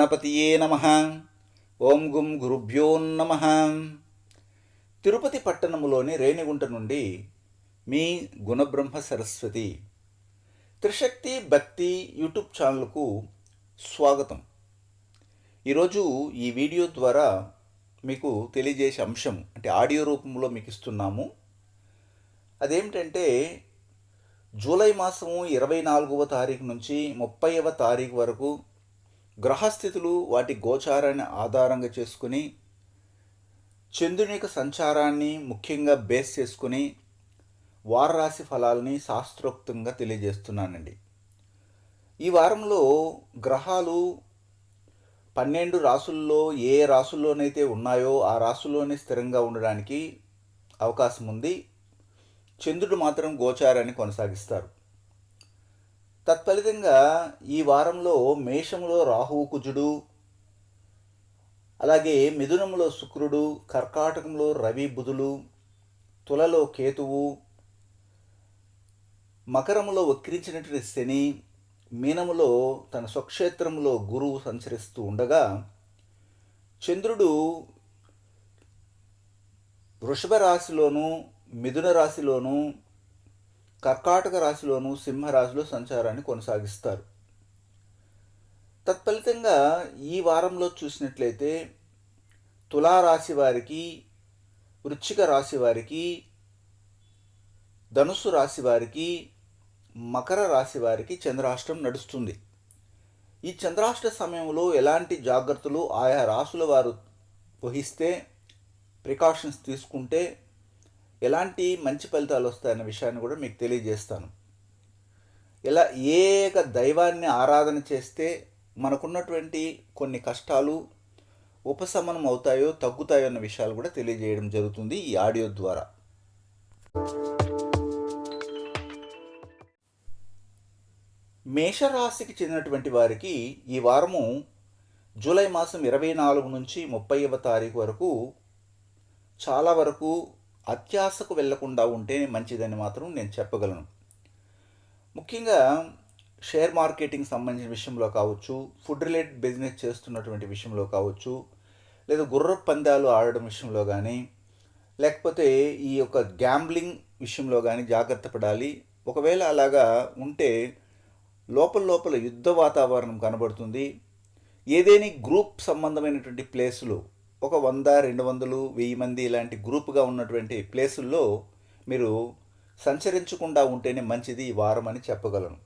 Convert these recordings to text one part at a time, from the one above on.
గణపతియే నమః. ఓం గుం గురుభ్యో నమః. తిరుపతి పట్టణములోని రేణిగుంట నుండి మీ గుణబ్రహ్మ సరస్వతి త్రిశక్తి భక్తి యూట్యూబ్ ఛానల్కు స్వాగతం. ఈరోజు ఈ వీడియో ద్వారా మీకు తెలియజేసే అంశం అంటే ఆడియో రూపంలో మీకు ఇస్తున్నాము. అదేమిటంటే జూలై మాసము 24వ తారీఖు నుంచి 30వ తారీఖు వరకు గ్రహస్థితులు వాటి గోచారాన్ని ఆధారంగా చేసుకుని చంద్రుని యొక్క సంచారాన్ని ముఖ్యంగా బేస్ చేసుకుని వారరాశి ఫలాలని శాస్త్రోక్తంగా తెలియజేస్తున్నానండి. ఈ వారంలో గ్రహాలు 12 రాసుల్లో ఏ రాసుల్లోనైతే ఉన్నాయో ఆ రాసుల్లోనే స్థిరంగా ఉండడానికి అవకాశం ఉంది. చంద్రుడు మాత్రం గోచారాన్ని కొనసాగిస్తారు. తత్ఫలితంగా ఈ వారంలో మేషంలో రాహువు కుజుడు, అలాగే మిథునంలో శుక్రుడు, కర్కాటకంలో రవి బుధులు, తులలో కేతువు, మకరములో వక్రించినటువంటి శని, మీనములో తన స్వక్షేత్రంలో గురువు సంచరిస్తూ ఉండగా చంద్రుడు వృషభ రాశిలోను, మిథున రాశిలోను, కర్కాటక రాశిలోను, సింహరాశిలో సంచారాన్ని కొనసాగిస్తారు. తత్ఫలితంగా ఈ వారంలో చూసినట్లయితే తులారాశి వారికి, వృశ్చిక రాశి వారికి, ధనుస్సు రాశి వారికి, మకర రాశి వారికి చంద్రాష్టం నడుస్తుంది. ఈ చంద్రాష్ట సమయంలో ఎలాంటి జాగ్రత్తలు ఆయా రాశుల వారు వహిస్తే, ప్రికాషన్స్ తీసుకుంటే ఎలాంటి మంచి ఫలితాలు వస్తాయన్న విషయాన్ని కూడా మీకు తెలియజేస్తాను. ఇలా ఏక దైవాన్ని ఆరాధన చేస్తే మనకున్నటువంటి కొన్ని కష్టాలు ఉపశమనం అవుతాయో తగ్గుతాయో అన్న విషయాలు కూడా తెలియజేయడం జరుగుతుంది ఈ ఆడియో ద్వారా. మేషరాశికి చెందినటువంటి వారికి ఈ వారము జూలై మాసం 24 నుంచి 30వ తారీఖు వరకు చాలా వరకు అత్యాశకు వెళ్లకుండా ఉంటేనే మంచిదని మాత్రం నేను చెప్పగలను. ముఖ్యంగా షేర్ మార్కెటింగ్ సంబంధించిన విషయంలో కావచ్చు, ఫుడ్ రిలేటెడ్ బిజినెస్ చేస్తున్నటువంటి విషయంలో కావచ్చు, లేదా గుర్రపు పందాలు ఆడడం విషయంలో కానీ, లేకపోతే ఈ యొక్క గ్యాంబ్లింగ్ విషయంలో కానీ జాగ్రత్త పడాలి. ఒకవేళ అలాగా ఉంటే లోపల యుద్ధ వాతావరణం కనబడుతుంది. ఏదేని గ్రూప్ సంబంధమైనటువంటి ప్లేసులు ఒక 100, 200, 1000 మంది ఇలాంటి గ్రూప్గా ఉన్నటువంటి ప్లేసుల్లో మీరు సంచరించకుండా ఉంటేనే మంచిది ఈ వారం అని చెప్పగలను.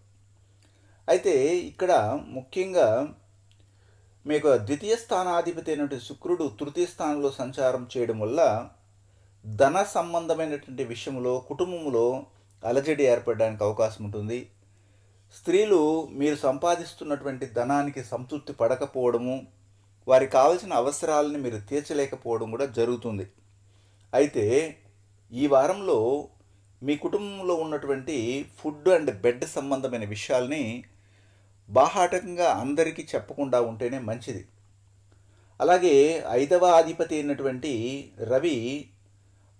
అయితే ఇక్కడ ముఖ్యంగా మీకు ద్వితీయ స్థానాధిపతి అయినటువంటి శుక్రుడు తృతీయ స్థానంలో సంచారం చేయడం వల్ల ధన సంబంధమైనటువంటి విషయంలో కుటుంబంలో అలజడి ఏర్పడడానికి అవకాశం ఉంటుంది. స్త్రీలు మీరు సంపాదిస్తున్నటువంటి ధనానికి సంతృప్తి పడకపోవడము, వారికి కావలసిన అవసరాలని మీరు తీర్చలేకపోవడం కూడా జరుగుతుంది. అయితే ఈ వారంలో మీ కుటుంబంలో ఉన్నటువంటి ఫుడ్ అండ్ బెడ్ సంబంధమైన విషయాల్ని బాహాటంగా అందరికీ చెప్పకుండా ఉంటేనే మంచిది. అలాగే 5వ అధిపతి అయినటువంటి రవి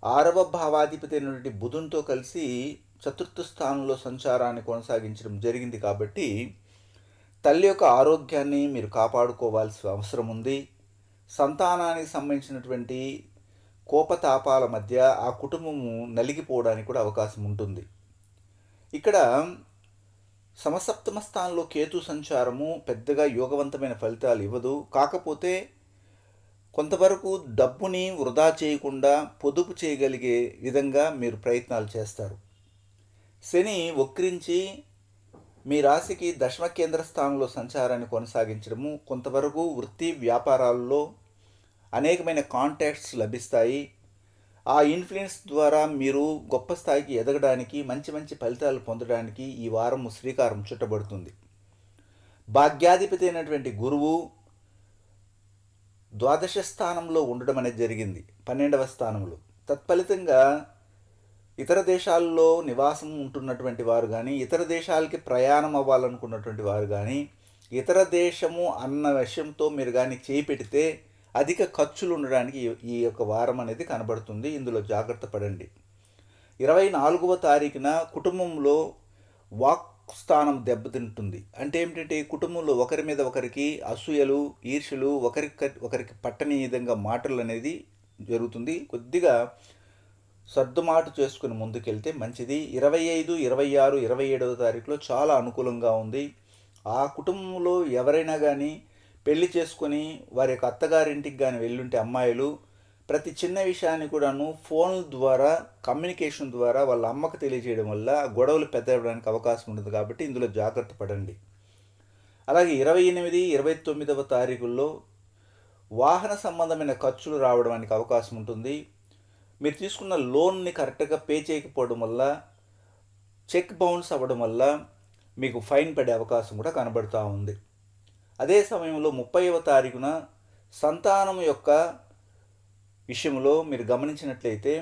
6వ భావాధిపతి అయినటువంటి బుధునితో కలిసి చతుర్థ స్థానంలో సంచారాన్ని కొనసాగించడం జరిగింది. కాబట్టి తల్లి యొక్క ఆరోగ్యాన్ని మీరు కాపాడుకోవాల్సిన అవసరం ఉంది. సంతానానికి సంబంధించినటువంటి కోపతాపాల మధ్య ఆ కుటుంబము నలిగిపోవడానికి కూడా అవకాశం ఉంటుంది. ఇక్కడ సమసప్తమ స్థానంలో కేతు సంచారము పెద్దగా యోగవంతమైన ఫలితాలు ఇవ్వదు. కాకపోతే కొంతవరకు డబ్బుని వృధా చేయకుండా పొదుపు చేయగలిగే విధంగా మీరు ప్రయత్నాలు చేస్తారు. శని వక్రించి మీ రాశికి దశమ కేంద్ర స్థానంలో సంచారాన్ని కొనసాగించడము కొంతవరకు వృత్తి వ్యాపారాల్లో అనేకమైన కాంటాక్ట్స్ లభిస్తాయి. ఆ ఇన్ఫ్లుయెన్స్ ద్వారా మీరు గొప్ప స్థాయికి ఎదగడానికి, మంచి ఫలితాలు పొందడానికి ఈ వారం శ్రీకారం చుట్టబడుతుంది. భాగ్యాధిపతి అయినటువంటి గురువు ద్వాదశ స్థానంలో ఉండడం అనేది జరిగింది, 12వ స్థానంలో. తత్ఫలితంగా ఇతర దేశాల్లో నివాసం ఉంటున్నటువంటి వారు కానీ, ఇతర దేశాలకి ప్రయాణం అవ్వాలనుకున్నటువంటి వారు కానీ, ఇతర దేశము అన్న విషయంతో మీరు కానీ చేయి పెడితే అధిక ఖర్చులు ఉండడానికి ఈ యొక్క వారం అనేది కనబడుతుంది. ఇందులో జాగ్రత్త పడండి. 24వ తారీఖున కుటుంబంలో వాక్ స్థానం దెబ్బతింటుంది. అంటే ఏమిటంటే కుటుంబంలో ఒకరి మీద ఒకరికి అసూయలు, ఈర్ష్యలు, ఒకరికి పట్టని విధంగా మాటలు అనేది జరుగుతుంది. కొద్దిగా సర్దుమాటు చేసుకుని ముందుకెళ్తే మంచిది. 25, 26, 27వ తారీఖులో చాలా అనుకూలంగా ఉంది. ఆ కుటుంబంలో ఎవరైనా కానీ పెళ్లి చేసుకొని వారి యొక్క అత్తగారింటికి కానీ వెళ్ళుంటే అమ్మాయిలు ప్రతి చిన్న విషయాన్ని కూడాను ఫోన్ల ద్వారా కమ్యూనికేషన్ ద్వారా వాళ్ళ అమ్మకు తెలియజేయడం వల్ల గొడవలు పెద్దవడానికి అవకాశం ఉంటుంది. కాబట్టి ఇందులో జాగ్రత్త పడండి. అలాగే 28, 29వ తారీఖుల్లో వాహన సంబంధమైన ఖర్చులు రావడానికి అవకాశం ఉంటుంది. మీరు తీసుకున్న లోన్ని కరెక్ట్గా పే చేయకపోవడం వల్ల, చెక్ బౌన్స్ అవ్వడం వల్ల మీకు ఫైన్ పడే అవకాశం కూడా కనబడుతూ ఉంది. అదే సమయంలో 30వ తారీఖున సంతానం యొక్క విషయంలో మీరు గమనించినట్లయితే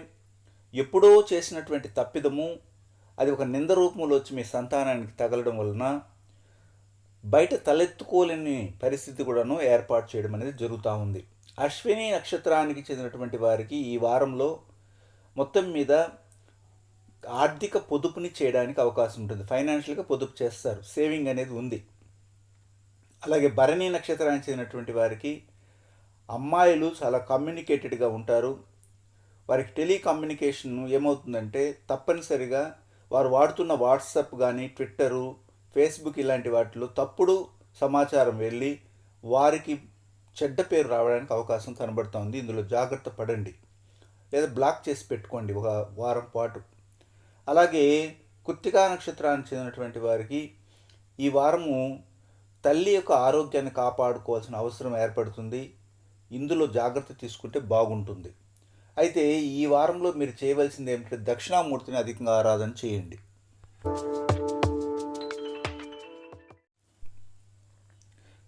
ఎప్పుడో చేసినటువంటి తప్పిదము అది ఒక నింద రూపంలో వచ్చి మీ సంతానానికి తగలడం వలన బయట తలెత్తుకోలేని పరిస్థితి కూడాను ఏర్పాటు చేయడం అనేది జరుగుతూ ఉంది. అశ్విని నక్షత్రానికి చెందినటువంటి వారికి ఈ వారంలో మొత్తం మీద ఆర్థిక పొదుపుని చేయడానికి అవకాశం ఉంటుంది. ఫైనాన్షియల్గా పొదుపు చేస్తారు, సేవింగ్ అనేది ఉంది. అలాగే భరణి నక్షత్రానికి చెందినటువంటి వారికి అమ్మాయిలు చాలా కమ్యూనికేటెడ్గా ఉంటారు. వారికి టెలికమ్యూనికేషన్ ఏమవుతుందంటే తప్పనిసరిగా వారు వాడుతున్న వాట్సాప్ కానీ ట్విట్టరు, ఫేస్బుక్ ఇలాంటి వాటిలో తప్పుడు సమాచారం వెళ్ళి వారికి చెడ్డ పేరు రావడానికి అవకాశం కనబడుతుంది. ఇందులో జాగ్రత్త పడండి, లేదా బ్లాక్ చేసి పెట్టుకోండి ఒక వారం పాటు. అలాగే కృత్తికా నక్షత్రానికి చెందినటువంటి వారికి ఈ వారము తల్లి యొక్క ఆరోగ్యాన్ని కాపాడుకోవాల్సిన అవసరం ఏర్పడుతుంది. ఇందులో జాగ్రత్త తీసుకుంటే బాగుంటుంది. అయితే ఈ వారంలో మీరు చేయవలసింది ఏమిటంటే దక్షిణామూర్తిని అధికంగా ఆరాధన చేయండి.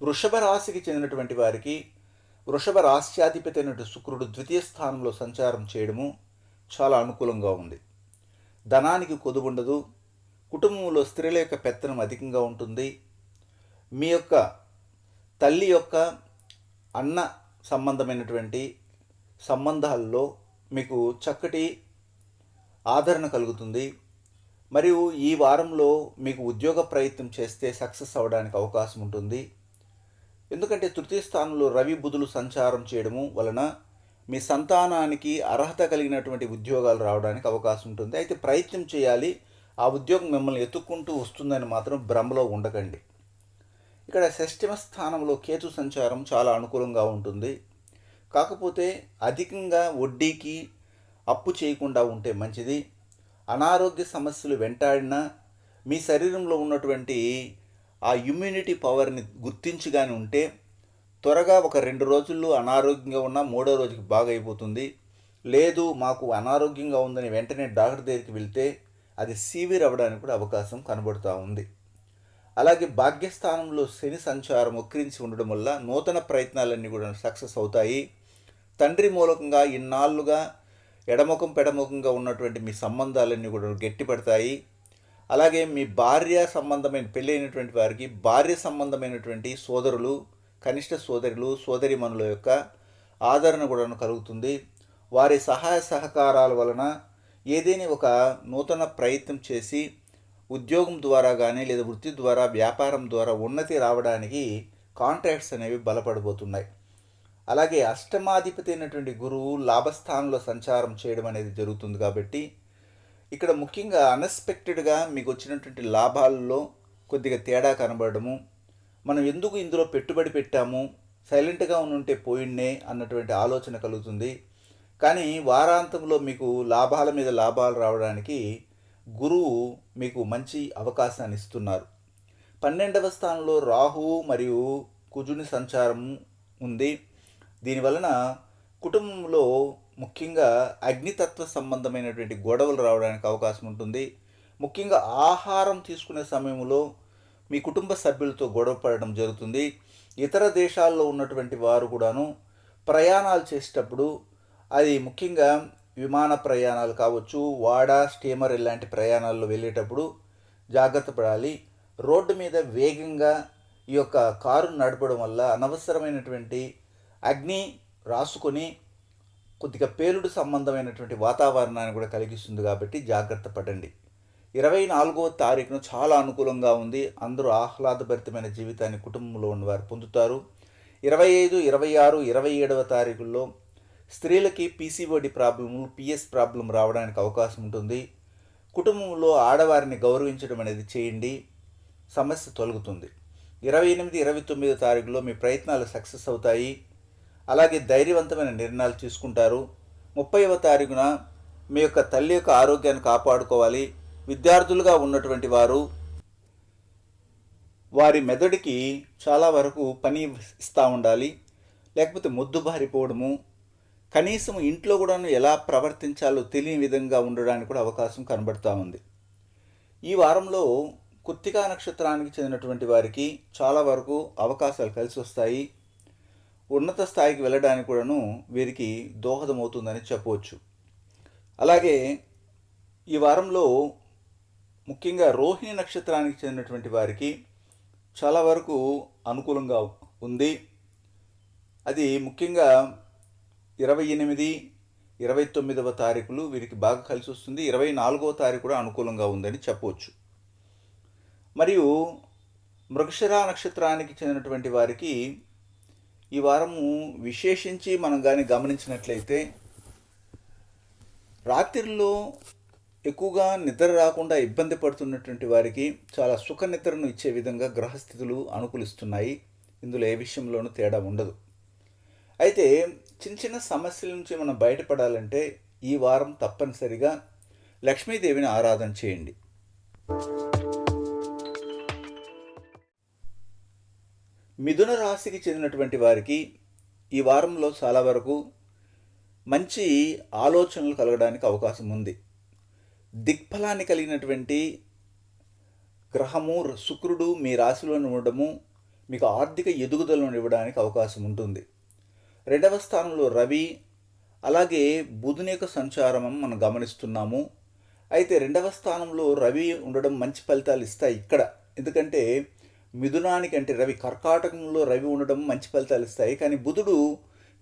వృషభ రాశికి చెందినటువంటి వారికి వృషభ రాశ్యాధిపతి అయినటువంటి శుక్రుడు ద్వితీయ స్థానంలో సంచారం చేయడము చాలా అనుకూలంగా ఉంది. ధనానికి కొదువుండదు. కుటుంబంలో స్త్రీల యొక్క పెత్తనం అధికంగా ఉంటుంది. మీ యొక్క తల్లి యొక్క అన్న సంబంధమైనటువంటి సంబంధాల్లో మీకు చక్కటి ఆదరణ కలుగుతుంది. మరియు ఈ వారంలో మీకు ఉద్యోగ ప్రయత్నం చేస్తే సక్సెస్ అవ్వడానికి అవకాశం ఉంటుంది. ఎందుకంటే తృతీయ స్థానంలో రవి బుధులు సంచారం చేయడము వలన మీ సంతానానికి అర్హత కలిగినటువంటి ఉద్యోగాలు రావడానికి అవకాశం ఉంటుంది. అయితే ప్రయత్నం చేయాలి. ఆ ఉద్యోగం మిమ్మల్ని ఎత్తుక్కుంటూ వస్తుందని మాత్రం భ్రమలో ఉండకండి. ఇక్కడ షష్ఠమ స్థానంలో కేతు సంచారం చాలా అనుకూలంగా ఉంటుంది. కాకపోతే అధికంగా వడ్డీకి అప్పు చేయకుండా ఉంటే మంచిది. అనారోగ్య సమస్యలు వెంటాడినా మీ శరీరంలో ఉన్నటువంటి ఆ ఇమ్యూనిటీ పవర్ని గుర్తించుగానే ఉంటే త్వరగా ఒక 2 రోజుల్లో అనారోగ్యంగా ఉన్నా 3వ రోజుకి బాగా అయిపోతుంది. లేదు మాకు అనారోగ్యంగా ఉందని వెంటనే డాక్టర్ దగ్గరికి వెళ్తే అది సీవియర్ అవ్వడానికి కూడా అవకాశం కనబడుతూ ఉంది. అలాగే భాగ్యస్థానంలో శని సంచారం వక్రించి ఉండడం వల్ల నూతన ప్రయత్నాలన్నీ కూడా సక్సెస్ అవుతాయి. తండ్రి మూలకంగా ఇన్నాళ్ళుగా ఎడముఖం పెడముఖంగా ఉన్నటువంటి మీ సంబంధాలన్నీ కూడా గట్టిపడతాయి. అలాగే మీ భార్య సంబంధమైన పెళ్ళైనటువంటి వారికి భార్య సంబంధమైనటువంటి సోదరులు, కనిష్ట సోదరులు, సోదరిమణుల యొక్క ఆదరణ కూడా కలుగుతుంది. వారి సహాయ సహకారాల వలన ఏదైనా ఒక నూతన ప్రయత్నం చేసి ఉద్యోగం ద్వారా కానీ లేదా వృత్తి ద్వారా వ్యాపారం ద్వారా ఉన్నతి రావడానికి కాంట్రాక్ట్స్ అనేవి బలపడబోతున్నాయి. అలాగే అష్టమాధిపతి అయినటువంటి గురువు లాభస్థానంలో సంచారం చేయడం అనేది జరుగుతుంది. కాబట్టి ఇక్కడ ముఖ్యంగా అన్ఎక్స్పెక్టెడ్గా మీకు వచ్చినటువంటి లాభాల్లో కొద్దిగా తేడా కనబడము, మనం ఎందుకు ఇందులో పెట్టుబడి పెట్టాము, సైలెంట్గా ఉంటే పోయిండే అన్నటువంటి ఆలోచన కలుగుతుంది. కానీ వారాంతంలో మీకు లాభాల మీద లాభాలు రావడానికి గురువు మీకు మంచి అవకాశాన్ని ఇస్తున్నారు. 12వ స్థానంలో రాహువు మరియు కుజుని సంచారం ఉంది. దీనివలన కుటుంబంలో ముఖ్యంగా అగ్నితత్వ సంబంధమైనటువంటి గొడవలు రావడానికి అవకాశం ఉంటుంది. ముఖ్యంగా ఆహారం తీసుకునే సమయంలో మీ కుటుంబ సభ్యులతో గొడవ పడడం జరుగుతుంది. ఇతర దేశాల్లో ఉన్నటువంటి వారు కూడాను ప్రయాణాలు చేసేటప్పుడు అది ముఖ్యంగా విమాన ప్రయాణాలు కావచ్చు, వాడా స్టీమర్ ఇలాంటి ప్రయాణాల్లో వెళ్ళేటప్పుడు జాగ్రత్త పడాలి. రోడ్డు మీద వేగంగా ఈ యొక్క కారు నడపడం వల్ల అనవసరమైనటువంటి అగ్ని రాసుకొని కొద్దిగా పేలుడు సంబంధమైనటువంటి వాతావరణాన్ని కూడా కలిగిస్తుంది. కాబట్టి జాగ్రత్త పడండి. 24వ తారీఖున చాలా అనుకూలంగా ఉంది. అందరూ ఆహ్లాదభరితమైన జీవితాన్ని కుటుంబంలో ఉన్నవారు పొందుతారు. 25, 26, 27వ తారీఖుల్లో స్త్రీలకి పీసీఓడి ప్రాబ్లము, పిఎస్ ప్రాబ్లం రావడానికి అవకాశం ఉంటుంది. కుటుంబంలో ఆడవారిని గౌరవించడం అనేది చేయండి, సమస్య తొలగుతుంది. 28, 29 తారీఖులో మీ ప్రయత్నాలు సక్సెస్ అవుతాయి. అలాగే ధైర్యవంతమైన నిర్ణయాలు తీసుకుంటారు. 30వ తారీఖున మీ యొక్క తల్లి యొక్క ఆరోగ్యాన్ని కాపాడుకోవాలి. విద్యార్థులుగా ఉన్నటువంటి వారి మెదడుకి చాలా వరకు పని ఇస్తూ ఉండాలి, లేకపోతే మొద్దుబారిపోవడము, కనీసం ఇంట్లో కూడా ఎలా ప్రవర్తించాలో తెలియని విధంగా ఉండడానికి కూడా అవకాశం కనబడుతూ ఉంది. ఈ వారంలో కృత్తికా నక్షత్రానికి చెందినటువంటి వారికి చాలా వరకు అవకాశాలు కలిసి వస్తాయి. ఉన్నత స్థాయికి వెళ్ళడానికి కూడాను వీరికి దోహదమవుతుందని చెప్పవచ్చు. అలాగే ఈ వారంలో ముఖ్యంగా రోహిణి నక్షత్రానికి చెందినటువంటి వారికి చాలా వరకు అనుకూలంగా ఉంది. అది ముఖ్యంగా 28, 29వ తారీఖులు వీరికి బాగా కలిసి వస్తుంది. 24వ తారీఖు కూడా అనుకూలంగా ఉందని చెప్పవచ్చు. మరియు మృగశిర నక్షత్రానికి చెందినటువంటి వారికి ఈ వారము విశేషించి మనం కానీ గమనించినట్లయితే రాత్రిలో ఎక్కువగా నిద్ర రాకుండా ఇబ్బంది పడుతున్నటువంటి వారికి చాలా సుఖ నిద్రను ఇచ్చే విధంగా గ్రహస్థితులు అనుకూలిస్తున్నాయి. ఇందులో ఏ విషయంలోనూ తేడా ఉండదు. అయితే చిన్న చిన్న సమస్యల నుంచి మనం బయటపడాలంటే ఈ వారం తప్పనిసరిగా లక్ష్మీదేవిని ఆరాధన చేయండి. మిథున రాశికి చెందినటువంటి వారికి ఈ వారంలో చాలా వరకు మంచి ఆలోచనలు కలగడానికి అవకాశం ఉంది. దిక్ఫలాన్ని కలిగినటువంటి గ్రహము శుక్రుడు మీ రాశిలో ఉండడము మీకు ఆర్థిక ఎదుగుదలను ఇవ్వడానికి అవకాశం ఉంటుంది. 2వ స్థానంలో రవి, అలాగే బుధుని యొక్క సంచారం మనం గమనిస్తున్నాము. అయితే 2వ స్థానంలో రవి ఉండడం మంచి ఫలితాలు ఇస్తాయి ఇక్కడ. ఎందుకంటే మిథునానికి అంటే రవి కర్కాటకంలో రవి ఉండడం మంచి ఫలితాలు ఇస్తాయి. కానీ బుధుడు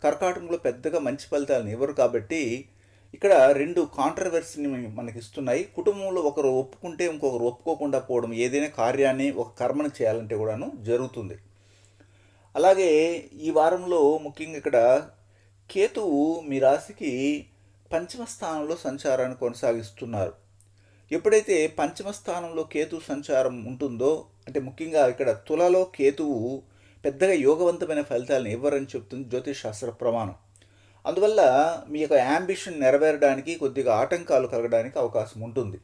కర్కాటకంలో పెద్దగా మంచి ఫలితాలను ఇవ్వరు. కాబట్టి ఇక్కడ 2 కాంట్రవర్సీని మనకి ఇస్తున్నాయి. కుటుంబంలో ఒకరు ఒప్పుకుంటే ఇంకొకరు ఒప్పుకోకుండా పోవడం, ఏదైనా కార్యాన్ని ఒక కర్మను చేయాలంటే కూడాను జరుగుతుంది. అలాగే ఈ వారంలో ముఖ్యంగా ఇక్కడ కేతువు మీ రాశికి పంచమ స్థానంలో సంచారాన్ని కొనసాగిస్తున్నారు. ఎప్పుడైతే పంచమ స్థానంలో కేతు సంచారం ఉంటుందో అంటే ముఖ్యంగా ఇక్కడ తులలో కేతువు పెద్దగా యోగవంతమైన ఫలితాలను ఇవ్వరని చెప్తుంది జ్యోతిష్ శాస్త్ర ప్రమాణం. అందువల్ల మీ యొక్క యాంబిషన్ నెరవేరడానికి కొద్దిగా ఆటంకాలు కలగడానికి అవకాశం ఉంటుంది.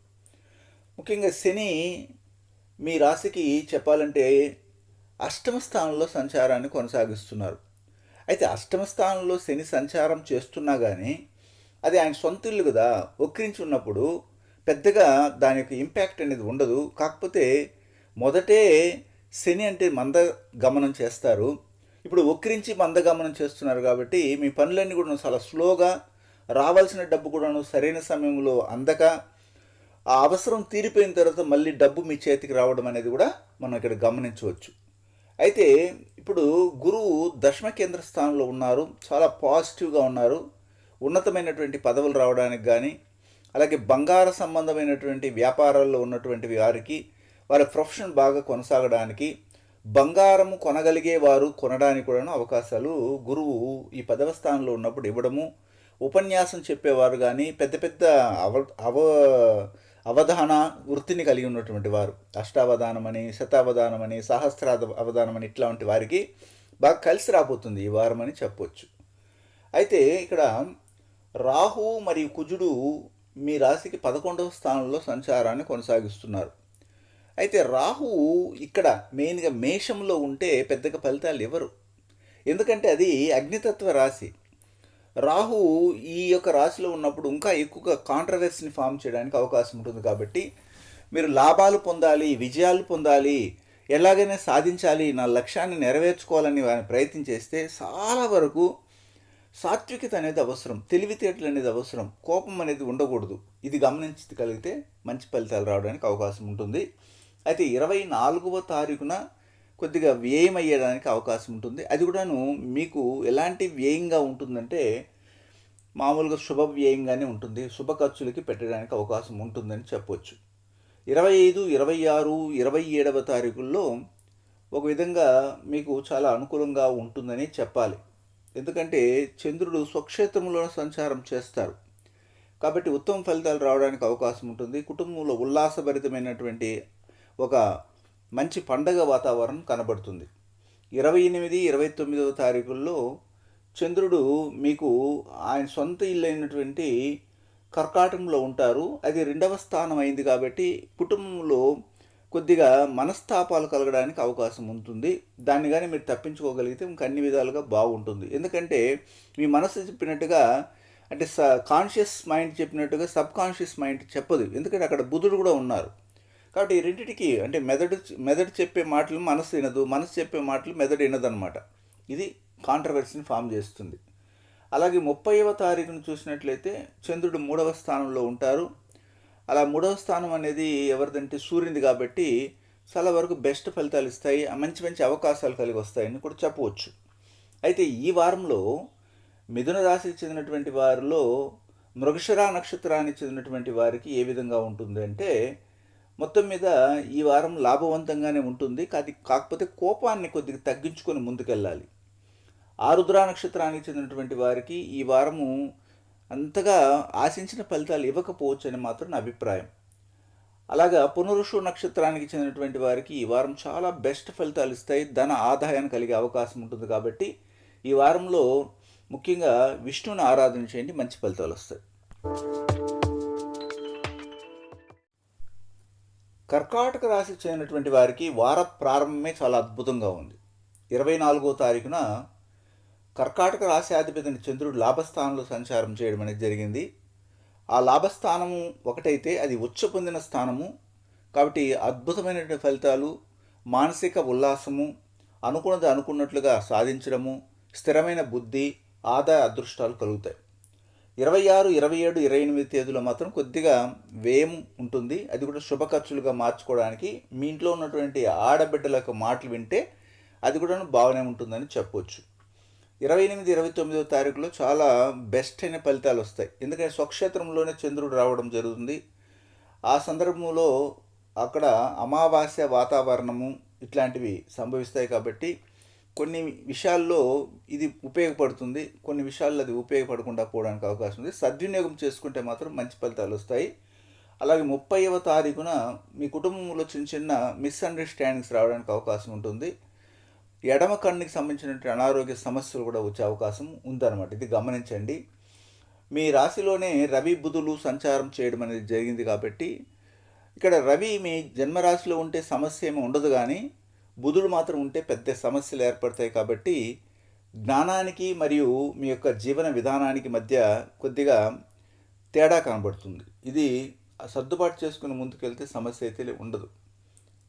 ముఖ్యంగా శని మీ రాశికి చెప్పాలంటే అష్టమ స్థానంలో సంచారాన్ని కొనసాగిస్తున్నారు. అయితే అష్టమ స్థానంలో శని సంచారం చేస్తున్నా కానీ అది ఆయన సొంత ఇల్లు కదా, వక్రించి ఉన్నప్పుడు పెద్దగా దాని యొక్క ఇంపాక్ట్ అనేది ఉండదు. కాకపోతే మొదటే శని అంటే మంద గమనం చేస్తారు, ఇప్పుడు వక్రించి మందగమనం చేస్తున్నారు. కాబట్టి మీ పనులన్నీ కూడా చాలా స్లోగా, రావాల్సిన డబ్బు కూడాను సరైన సమయంలో అందక, ఆ అవసరం తీరిపోయిన తర్వాత మళ్ళీ డబ్బు మీ చేతికి రావడం అనేది కూడా మనం ఇక్కడ గమనించవచ్చు. అయితే ఇప్పుడు గురువు దశమ కేంద్ర స్థానంలో ఉన్నారు, చాలా పాజిటివ్గా ఉన్నారు. ఉన్నతమైనటువంటి పదవులు రావడానికి కానీ, అలాగే బంగార సంబంధమైనటువంటి వ్యాపారాల్లో ఉన్నటువంటి వారికి వారి ప్రొఫెషన్ బాగా కొనసాగడానికి, బంగారము కొనగలిగే వారు కొనడానికి కూడా అవకాశాలు గురువు ఈ 10వ స్థానంలో ఉన్నప్పుడు ఇవ్వడము. ఉపన్యాసం చెప్పేవారు కానీ, పెద్ద పెద్ద అవధాన వృత్తిని కలిగి ఉన్నటువంటి వారు, అష్టావధానమని, శతావధానమని, అవధానమని ఇట్లాంటి వారికి బాగా కలిసి రాబోతుంది ఈ వారం అని చెప్పవచ్చు. అయితే ఇక్కడ రాహు మరియు కుజుడు మీ రాశికి 11వ స్థానంలో సంచారాన్ని కొనసాగిస్తున్నారు. అయితే రాహు ఇక్కడ మెయిన్గా మేషంలో ఉంటే పెద్దగా ఫలితాలు ఇవ్వరు, ఎందుకంటే అది అగ్నితత్వ రాశి. రాహు ఈ యొక్క రాశిలో ఉన్నప్పుడు ఇంకా ఎక్కువగా కాంట్రవర్సీని ఫామ్ చేయడానికి అవకాశం ఉంటుంది. కాబట్టి మీరు లాభాలు పొందాలి, విజయాలు పొందాలి, ఎలాగైనా సాధించాలి, నా లక్ష్యాన్ని నెరవేర్చుకోవాలని ప్రయత్నం చేస్తే చాలా వరకు సాత్వికత అనేది అవసరం, తెలివితేటలు అనేది అవసరం, కోపం అనేది ఉండకూడదు. ఇది గమనించగలిగితే మంచి ఫలితాలు రావడానికి అవకాశం ఉంటుంది. అయితే 24వ తారీఖున కొద్దిగా వ్యయం అయ్యడానికి అవకాశం ఉంటుంది. అది కూడాను మీకు ఎలాంటి వ్యయంగా ఉంటుందంటే మామూలుగా శుభ వ్యయంగానే ఉంటుంది, శుభ ఖర్చులకి పెట్టడానికి అవకాశం ఉంటుందని చెప్పవచ్చు. 25, 26, 27వ తారీఖుల్లో ఒక విధంగా మీకు చాలా అనుకూలంగా ఉంటుందని చెప్పాలి. ఎందుకంటే చంద్రుడు స్వక్షేత్రంలో సంచారం చేస్తారు కాబట్టి ఉత్తమ ఫలితాలు రావడానికి అవకాశం ఉంటుంది. కుటుంబంలో ఉల్లాసభరితమైనటువంటి ఒక మంచి పండగ వాతావరణం కనబడుతుంది. 28, 29వ తారీఖుల్లో చంద్రుడు మీకు ఆయన సొంత ఇల్లు అయినటువంటి కర్కాటకంలో ఉంటారు. అది 2వ స్థానం అయింది కాబట్టి కుటుంబంలో కొద్దిగా మనస్తాపాలు కలగడానికి అవకాశం ఉంటుంది. దాన్ని కానీ మీరు తప్పించుకోగలిగితే ఇంక అన్ని విధాలుగా బాగుంటుంది. ఎందుకంటే మీ మనసు చెప్పినట్టుగా అంటే కాన్షియస్ మైండ్ చెప్పినట్టుగా సబ్ కాన్షియస్ మైండ్ చెప్పదు. ఎందుకంటే అక్కడ బుధుడు కూడా ఉన్నారు. కాబట్టి ఈ రెండింటికి అంటే మెదడు చెప్పే మాటలు మనసు వినదు, మనసు చెప్పే మాటలు మెదడు వినదనమాట. ఇది కాంట్రవర్సీని ఫామ్ చేస్తుంది. అలాగే 30వ తారీఖును చూసినట్లయితే చంద్రుడు 3వ స్థానంలో ఉంటారు. అలా 3వ స్థానం అనేది ఎవరిదంటే సూర్యునిది కాబట్టి చాలా వరకు బెస్ట్ ఫలితాలు ఇస్తాయి, మంచి మంచి అవకాశాలు కలిగి వస్తాయని కూడా చెప్పవచ్చు. అయితే ఈ వారంలో మిథున రాశికి చెందినటువంటి వారిలో మృగశిర నక్షత్రానికి చెందినటువంటి వారికి ఏ విధంగా ఉంటుంది అంటే మొత్తం మీద ఈ వారం లాభవంతంగానే ఉంటుంది. కాకపోతే కోపాన్ని కొద్దిగా తగ్గించుకొని ముందుకెళ్ళాలి. ఆరుద్ర నక్షత్రానికి చెందినటువంటి వారికి ఈ వారము అంతగా ఆశించిన ఫలితాలు ఇవ్వకపోవచ్చు అని మాత్రం నా అభిప్రాయం. అలాగా పునరుషు నక్షత్రానికి చెందినటువంటి వారికి ఈ వారం చాలా బెస్ట్ ఫలితాలు ఇస్తాయి, ధన ఆదాయాన్ని కలిగే అవకాశం ఉంటుంది. కాబట్టి ఈ వారంలో ముఖ్యంగా విష్ణువుని ఆరాధన చేయండి, మంచి ఫలితాలు వస్తాయి. కర్కాటక రాశికి చెందినటువంటి వారికి వార ప్రారంభమే చాలా అద్భుతంగా ఉంది. 24వ తారీఖున కర్కాటక రాశ్యాధిపతిని చంద్రుడు లాభస్థానంలో సంచారం చేయడం అనేది జరిగింది. ఆ లాభస్థానము ఒకటైతే అది ఉచ్చ పొందిన స్థానము కాబట్టి అద్భుతమైనటువంటి ఫలితాలు, మానసిక ఉల్లాసము, అనుకున్నది అనుకున్నట్లుగా సాధించడము, స్థిరమైన బుద్ధి, ఆదాయ అదృష్టాలు కలుగుతాయి. 26, 27, 28 తేదీలో మాత్రం కొద్దిగా వ్యయం ఉంటుంది. అది కూడా శుభ ఖర్చులుగా మార్చుకోవడానికి మీ ఇంట్లో ఉన్నటువంటి ఆడబిడ్డల యొక్క మాటలు వింటే అది కూడా బాగానే ఉంటుందని చెప్పవచ్చు. 28, 29వ తారీఖులో చాలా బెస్ట్ అయిన ఫలితాలు వస్తాయి. ఎందుకంటే స్వక్షేత్రంలోనే చంద్రుడు రావడం జరుగుతుంది. ఆ సందర్భంలో అక్కడ అమావాస్య వాతావరణము ఇట్లాంటివి సంభవిస్తాయి కాబట్టి కొన్ని విషయాల్లో ఇది ఉపయోగపడుతుంది, కొన్ని విషయాల్లో అది ఉపయోగపడకుండా పోవడానికి అవకాశం ఉంది. సద్వినియోగం చేసుకుంటే మాత్రం మంచి ఫలితాలు వస్తాయి. అలాగే 30వ తారీఖున మీ కుటుంబంలో చిన్న చిన్న మిస్అండర్స్టాండింగ్స్ రావడానికి అవకాశం ఉంటుంది. ఎడమ కన్నుకి సంబంధించినటువంటి అనారోగ్య సమస్యలు కూడా వచ్చే అవకాశం ఉందన్నమాట. ఇది గమనించండి. మీ రాశిలోనే రవి బుధులు సంచారం చేయడం అనేది జరిగింది కాబట్టి ఇక్కడ రవి మీ జన్మరాశిలో ఉంటే సమస్య ఏమీ ఉండదు, కానీ బుధుడు మాత్రం ఉంటే పెద్ద సమస్యలు ఏర్పడతాయి. కాబట్టి జ్ఞానానికి మరియు మీ యొక్క జీవన విధానానికి మధ్య కొద్దిగా తేడా కనబడుతుంది. ఇది సర్దుబాటు చేసుకుని ముందుకెళ్తే సమస్య అయితే ఉండదు.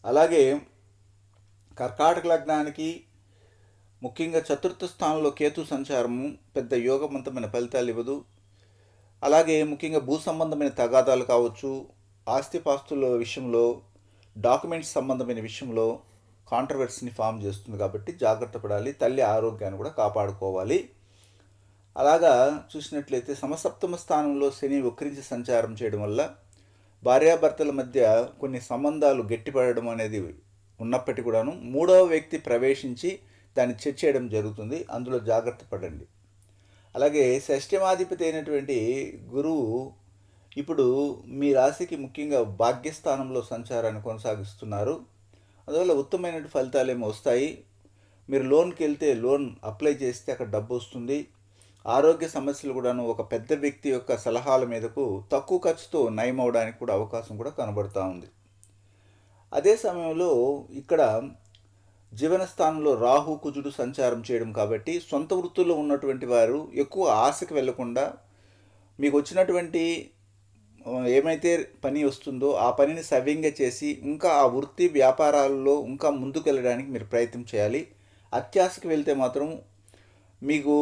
అలాగే కర్కాటక లగ్నానికి ముఖ్యంగా చతుర్థ స్థానంలో కేతు సంచారము పెద్ద యోగవంతమైన ఫలితాలు ఇవ్వదు. అలాగే ముఖ్యంగా భూ సంబంధమైన తగాదాలు కావచ్చు, ఆస్తిపాస్తుల విషయంలో, డాక్యుమెంట్స్ సంబంధమైన విషయంలో కాంట్రవర్సీని ఫామ్ చేస్తుంది. కాబట్టి జాగ్రత్త పడాలి. తల్లి ఆరోగ్యాన్ని కూడా కాపాడుకోవాలి. అలాగా చూసినట్లయితే సమసప్తమ స్థానంలో శని వక్రించి సంచారం చేయడం వల్ల భార్యాభర్తల మధ్య కొన్ని సంబంధాలు గట్టిపడడం అనేది ఉన్నప్పటికీ కూడాను మూడవ వ్యక్తి ప్రవేశించి దాన్ని చెక్ చేయడం జరుగుతుంది. అందులో జాగ్రత్త పడండి. అలాగే షష్ఠమాధిపతి అయినటువంటి గురువు ఇప్పుడు మీ రాశికి ముఖ్యంగా భాగ్యస్థానంలో సంచారాన్ని కొనసాగిస్తున్నారు. అందువల్ల ఉత్తమమైన ఫలితాలు ఏమో వస్తాయి. మీరు లోన్కి వెళ్తే లోన్ అప్లై చేస్తే అక్కడ డబ్బు వస్తుంది. ఆరోగ్య సమస్యలు కూడాను ఒక పెద్ద వ్యక్తి యొక్క సలహాల మీదకు తక్కువ ఖర్చుతో నయం అవడానికి కూడా అవకాశం కూడా కనబడుతూ ఉంది. అదే సమయంలో ఇక్కడ జీవన స్థానంలో రాహు కుజుడు సంచారం చేయడం కాబట్టి సొంత వృత్తుల్లో ఉన్నటువంటి వారు ఎక్కువ ఆశకు వెళ్లకుండా మీకు వచ్చినటువంటి ఏమైతే పని వస్తుందో ఆ పనిని సవ్యంగా చేసి ఇంకా ఆ వృత్తి వ్యాపారాల్లో ఇంకా ముందుకెళ్ళడానికి మీరు ప్రయత్నం చేయాలి. అత్యాశకు వెళ్తే మాత్రం మీకు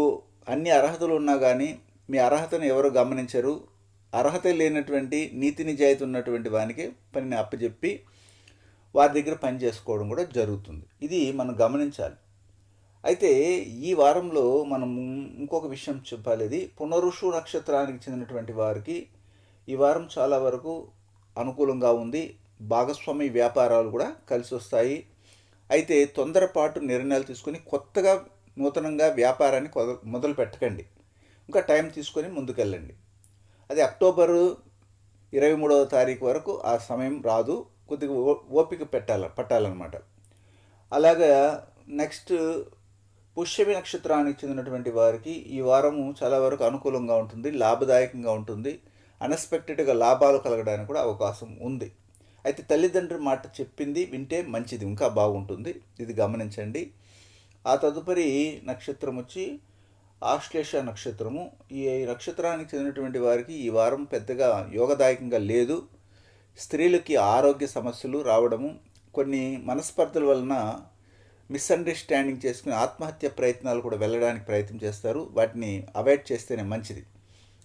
అన్ని అర్హతలు ఉన్నా కానీ మీ అర్హతను ఎవరు గమనించరు. అర్హత లేనటువంటి నీతి నిజాయితీ ఉన్నటువంటి వానికి పనిని అప్పచెప్పి వారి దగ్గర పని చేసుకోవడం కూడా జరుగుతుంది. ఇది మనం గమనించాలి. అయితే ఈ వారంలో మనం ఇంకొక విషయం చెప్పాలి. ఇది పునరుషు నక్షత్రానికి చెందినటువంటి వారికి ఈ వారం చాలా వరకు అనుకూలంగా ఉంది. భాగస్వామి వ్యాపారాలు కూడా కలిసి వస్తాయి. అయితే తొందరపాటు నిర్ణయాలు తీసుకొని కొత్తగా నూతనంగా వ్యాపారాన్ని మొదలు పెట్టకండి. ఇంకా టైం తీసుకొని ముందుకెళ్ళండి. అది అక్టోబరు 23వ తారీఖు వరకు ఆ సమయం రాదు. కొద్దిగా ఓపిక పట్టాలన్నమాట. అలాగా నెక్స్ట్ పుష్యమి నక్షత్రానికి చెందినటువంటి వారికి ఈ వారము చాలా వరకు అనుకూలంగా ఉంటుంది, లాభదాయకంగా ఉంటుంది. అన్ఎక్స్పెక్టెడ్గా లాభాలు కలగడానికి కూడా అవకాశం ఉంది. అయితే తల్లిదండ్రుల మాట చెప్పింది వింటే మంచిది, ఇంకా బాగుంటుంది. ఇది గమనించండి. ఆ తదుపరి నక్షత్రం వచ్చి ఆశ్లేష నక్షత్రము. ఈ నక్షత్రానికి చెందినటువంటి వారికి ఈ వారం పెద్దగా యోగదాయకంగా లేదు. స్త్రీలకి ఆరోగ్య సమస్యలు రావడము, కొన్ని మనస్పర్ధల వలన మిస్అండర్స్టాండింగ్ చేసుకుని ఆత్మహత్య ప్రయత్నాలు కూడా వెళ్ళడానికి ప్రయత్నం చేస్తారు. వాటిని అవాయిడ్ చేస్తేనే మంచిది.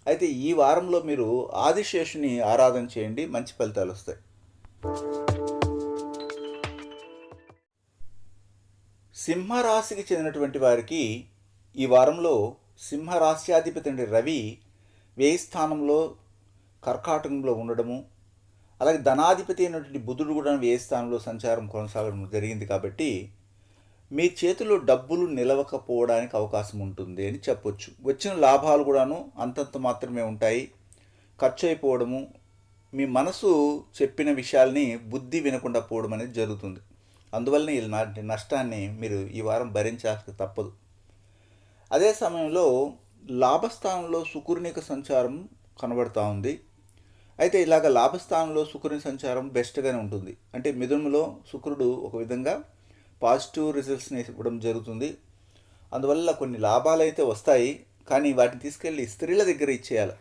అయితే ఈ వారంలో మీరు ఆదిశేషుని ఆరాధన చేయండి, మంచి ఫలితాలు వస్తాయి. సింహరాశికి చెందినటువంటి వారికి ఈ వారంలో సింహరాశ్యాధిపతి రవి వ్యయ స్థానంలో కర్కాటకంలో ఉండడము, అలాగే ధనాధిపతి అయినటువంటి బుధుడు కూడా వ్యయ స్థానంలో సంచారం కొనసాగడం జరిగింది. కాబట్టి మీ చేతిలో డబ్బులు నిలవకపోవడానికి అవకాశం ఉంటుంది అని చెప్పొచ్చు. వచ్చిన లాభాలు కూడాను అంతంత మాత్రమే ఉంటాయి. ఖర్చు అయిపోవడము, మీ మనసు చెప్పిన విషయాల్ని బుద్ధి వినకుండా పోవడం అనేది జరుగుతుంది. అందువల్లనే ఇలాంటి నష్టాన్ని మీరు ఈ వారం భరించాల్సి తప్పదు. అదే సమయంలో లాభస్థానంలో శుక్రుని యొక్క సంచారం కనబడుతూ ఉంది. అయితే ఇలాగ లాభస్థానంలో శుక్రుని సంచారం బెస్ట్గానే ఉంటుంది. అంటే మిథునంలో శుక్రుడు ఒక విధంగా పాజిటివ్ రిజల్ట్స్ని ఇవ్వడం జరుగుతుంది. అందువల్ల కొన్ని లాభాలు అయితే వస్తాయి, కానీ వాటిని తీసుకెళ్ళి స్త్రీల దగ్గర ఇచ్చేయాలి.